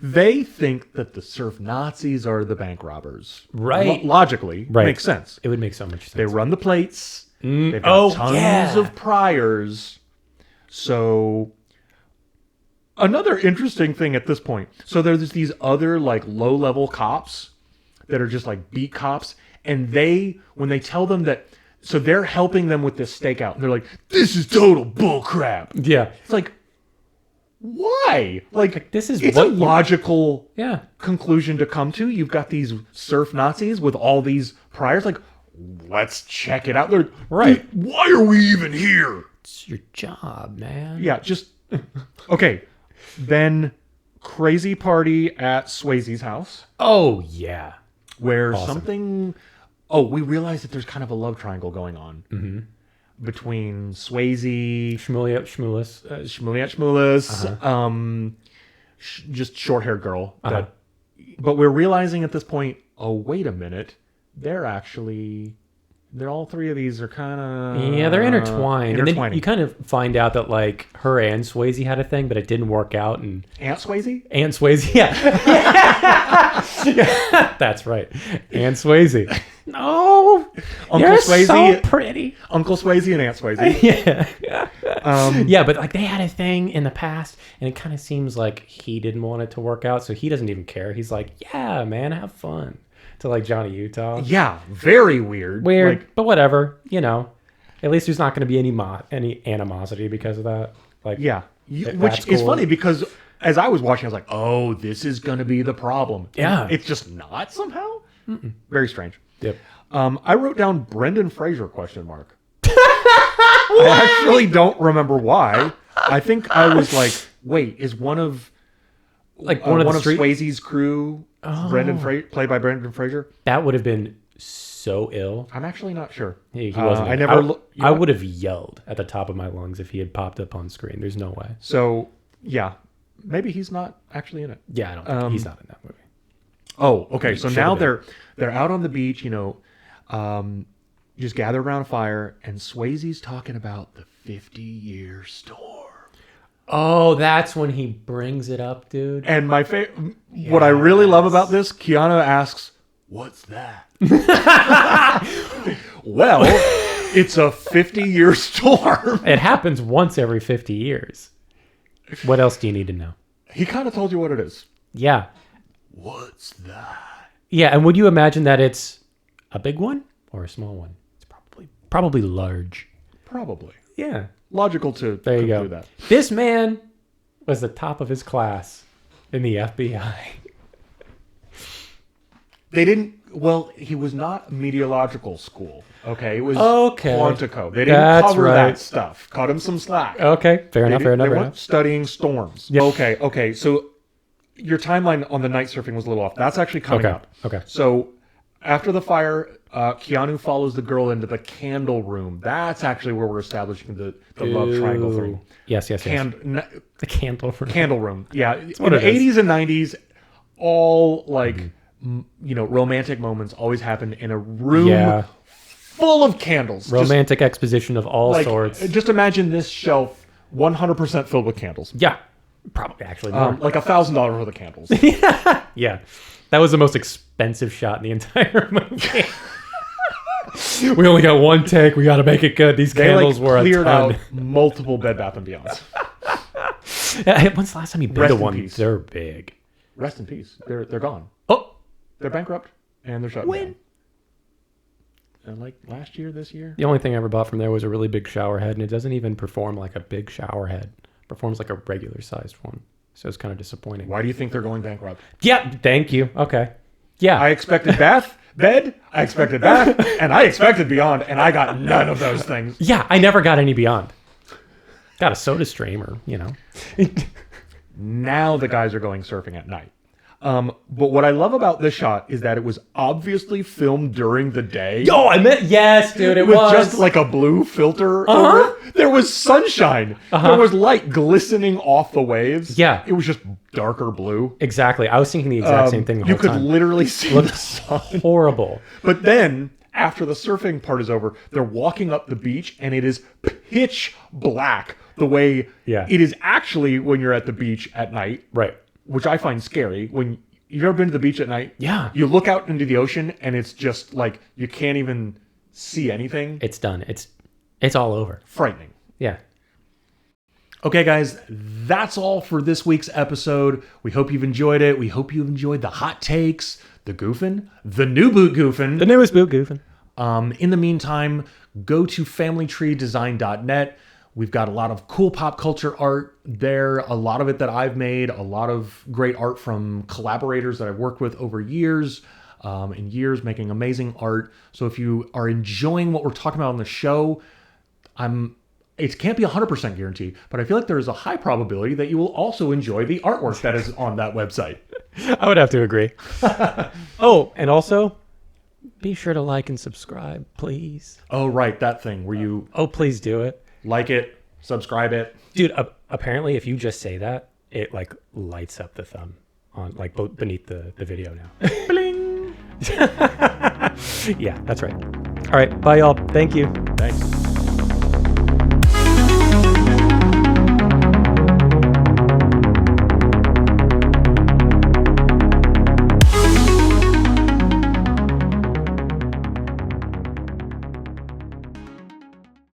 Speaker 2: they think that the surf Nazis are the bank robbers.
Speaker 1: Right.
Speaker 2: Logically,
Speaker 1: Right.
Speaker 2: makes sense.
Speaker 1: It would make so much sense.
Speaker 2: They run the plates. They've got tons
Speaker 1: yeah.
Speaker 2: of priors. So another interesting thing at this point. So there's these other like low-level cops that are just like beat cops, and when they tell them that, so they're helping them with this stakeout. And they're like, "This is total bull crap."
Speaker 1: Yeah.
Speaker 2: It's like, why? Like
Speaker 1: this is
Speaker 2: it's
Speaker 1: what
Speaker 2: a logical
Speaker 1: Yeah.
Speaker 2: conclusion to come to. You've got these surf Nazis with all these priors. Like, let's check it out. They're
Speaker 1: Right.
Speaker 2: Why are we even here?
Speaker 1: It's your job, man.
Speaker 2: Yeah, just okay. Then crazy party at Swayze's house
Speaker 1: Oh, yeah.
Speaker 2: where
Speaker 1: Awesome.
Speaker 2: something. Oh, we realize that there's kind of a love triangle going on between Swayze,
Speaker 1: Shmulis.
Speaker 2: Shmuliat Shmulis, just short-haired girl. But we're realizing at this point, oh, wait a minute, they're all three of these are kind of
Speaker 1: Yeah, they're intertwined. And then
Speaker 2: intertwining.
Speaker 1: you kind of find out that like her and Swayze had a thing, but it didn't work out. And
Speaker 2: Aunt Swayze?
Speaker 1: Aunt Swayze, yeah. That's right. Aunt Swayze. No,
Speaker 2: Uncle
Speaker 1: you're
Speaker 2: Swayze,
Speaker 1: so pretty.
Speaker 2: Uncle Swayze and Aunt Swayze.
Speaker 1: Yeah. Yeah, but like they had a thing in the past, and it kind of seems like he didn't want it to work out, so he doesn't even care. He's like, yeah, man, have fun. To like Johnny Utah.
Speaker 2: Yeah, very weird.
Speaker 1: Weird,
Speaker 2: Like,
Speaker 1: but whatever. You know, at least there's not going to be any animosity because of that. Like,
Speaker 2: yeah,
Speaker 1: that's
Speaker 2: which is
Speaker 1: cool.
Speaker 2: funny because as I was watching, I was like, "Oh, this is going to be the problem."
Speaker 1: Yeah.
Speaker 2: And it's just not somehow. Very strange.
Speaker 1: Yep.
Speaker 2: I wrote down Brendan Fraser ? I actually don't remember why. I think I was like, "Wait, is one of
Speaker 1: One of the street.
Speaker 2: Swayze's crew played by Brendan Fraser?"
Speaker 1: That would have been so ill.
Speaker 2: I'm actually not sure.
Speaker 1: He wasn't.
Speaker 2: I
Speaker 1: in it.
Speaker 2: never.
Speaker 1: I would have yelled at the top of my lungs if he had popped up on screen. There's no way.
Speaker 2: So yeah, maybe he's not actually in it.
Speaker 1: Yeah, I don't think he's not in that movie.
Speaker 2: Oh, okay. So
Speaker 1: should
Speaker 2: now
Speaker 1: have
Speaker 2: they're out on the beach, just gathered around a fire, and Swayze's talking about the 50-year storm.
Speaker 1: Oh, that's when he brings it up, dude.
Speaker 2: And what I really love about this, Keanu asks, "What's that?" Well, it's a 50-year storm.
Speaker 1: It happens once every 50 years. What else do you need to know?
Speaker 2: He kind of told you what it is.
Speaker 1: Yeah.
Speaker 2: What's that?
Speaker 1: Yeah, and would you imagine that it's a big one or a small one? It's probably large.
Speaker 2: Probably.
Speaker 1: Yeah.
Speaker 2: Logical to
Speaker 1: There you go.
Speaker 2: conclude that.
Speaker 1: This man was the top of his class in the FBI.
Speaker 2: They didn't. Well, he was not meteorological school. Okay, it was
Speaker 1: Okay.
Speaker 2: Quantico. They didn't cover
Speaker 1: right.
Speaker 2: that stuff. Cut him some slack.
Speaker 1: Okay, fair enough.
Speaker 2: They weren't studying storms.
Speaker 1: Yeah.
Speaker 2: Okay. So your timeline on the night surfing was a little off. That's actually coming up.
Speaker 1: Okay.
Speaker 2: So after the fire, Keanu follows the girl into the candle room. That's actually where we're establishing the love triangle thing.
Speaker 1: Yes. The candle room.
Speaker 2: Candle room. Yeah. In
Speaker 1: what
Speaker 2: the
Speaker 1: it is.
Speaker 2: 80s and 90s, all like romantic moments always happened in a room full of candles.
Speaker 1: Romantic exposition of all sorts.
Speaker 2: Just imagine this shelf 100% filled with candles.
Speaker 1: Yeah. Probably actually more.
Speaker 2: Like $1,000 worth of candles.
Speaker 1: Yeah. That was the most expensive shot in the entire movie. We only got one take. We got to make it good. These candles were
Speaker 2: cleared
Speaker 1: a ton.
Speaker 2: out multiple Bed Bath & Beyonds.
Speaker 1: When's the last time you been to one?
Speaker 2: Peace.
Speaker 1: They're big.
Speaker 2: Rest in peace. They're gone.
Speaker 1: Oh.
Speaker 2: They're bankrupt and they're shut
Speaker 1: When?
Speaker 2: down. And like last year, this year.
Speaker 1: The only thing I ever bought from there was a really big shower head, and it doesn't even perform like a big shower head. It performs like a regular sized one. So it's kind of disappointing.
Speaker 2: Why do you think they're going bankrupt?
Speaker 1: Yeah, thank you. Okay. Yeah.
Speaker 2: I expected bed, I expected bath, and I expected beyond, and I got none of those things.
Speaker 1: Yeah, I never got any beyond. Got a soda stream or,
Speaker 2: Now the guys are going surfing at night. But what I love about this shot is that it was obviously filmed during the day.
Speaker 1: Yes, dude, it
Speaker 2: With
Speaker 1: was.
Speaker 2: just like a blue filter over it. There was sunshine. There was light glistening off the waves.
Speaker 1: Yeah.
Speaker 2: It was just darker blue.
Speaker 1: Exactly. I was thinking the exact same thing the whole
Speaker 2: You could
Speaker 1: time.
Speaker 2: literally see the sun.
Speaker 1: Horrible.
Speaker 2: But then, after the surfing part is over, they're walking up the beach and it is pitch black the way it is actually when you're at the beach at night.
Speaker 1: Right.
Speaker 2: Which I find scary. When you've ever been to the beach at night,
Speaker 1: Yeah.
Speaker 2: you look out into the ocean and it's just like you can't even see anything.
Speaker 1: It's done. It's all over.
Speaker 2: Frightening.
Speaker 1: Yeah.
Speaker 2: Okay, guys, that's all for this week's episode. We hope you've enjoyed it. We hope you've enjoyed the hot takes, the goofing, the new boot goofing.
Speaker 1: The newest boot goofing.
Speaker 2: In the meantime, go to familytreedesign.net. We've got a lot of cool pop culture art there, a lot of it that I've made, a lot of great art from collaborators that I've worked with over years, making amazing art. So if you are enjoying what we're talking about on the show, it can't be 100% guarantee, but I feel like there is a high probability that you will also enjoy the artwork that is on that website.
Speaker 1: I would have to agree. Oh, and also, be sure to like and subscribe, please.
Speaker 2: Oh, right, that thing where you
Speaker 1: Oh, please do it.
Speaker 2: like it, subscribe it.
Speaker 1: Dude, apparently if you just say that, it like lights up the thumb on like beneath the video now. Bling. Yeah, that's right. All right, bye y'all. Thank you.
Speaker 2: Thanks.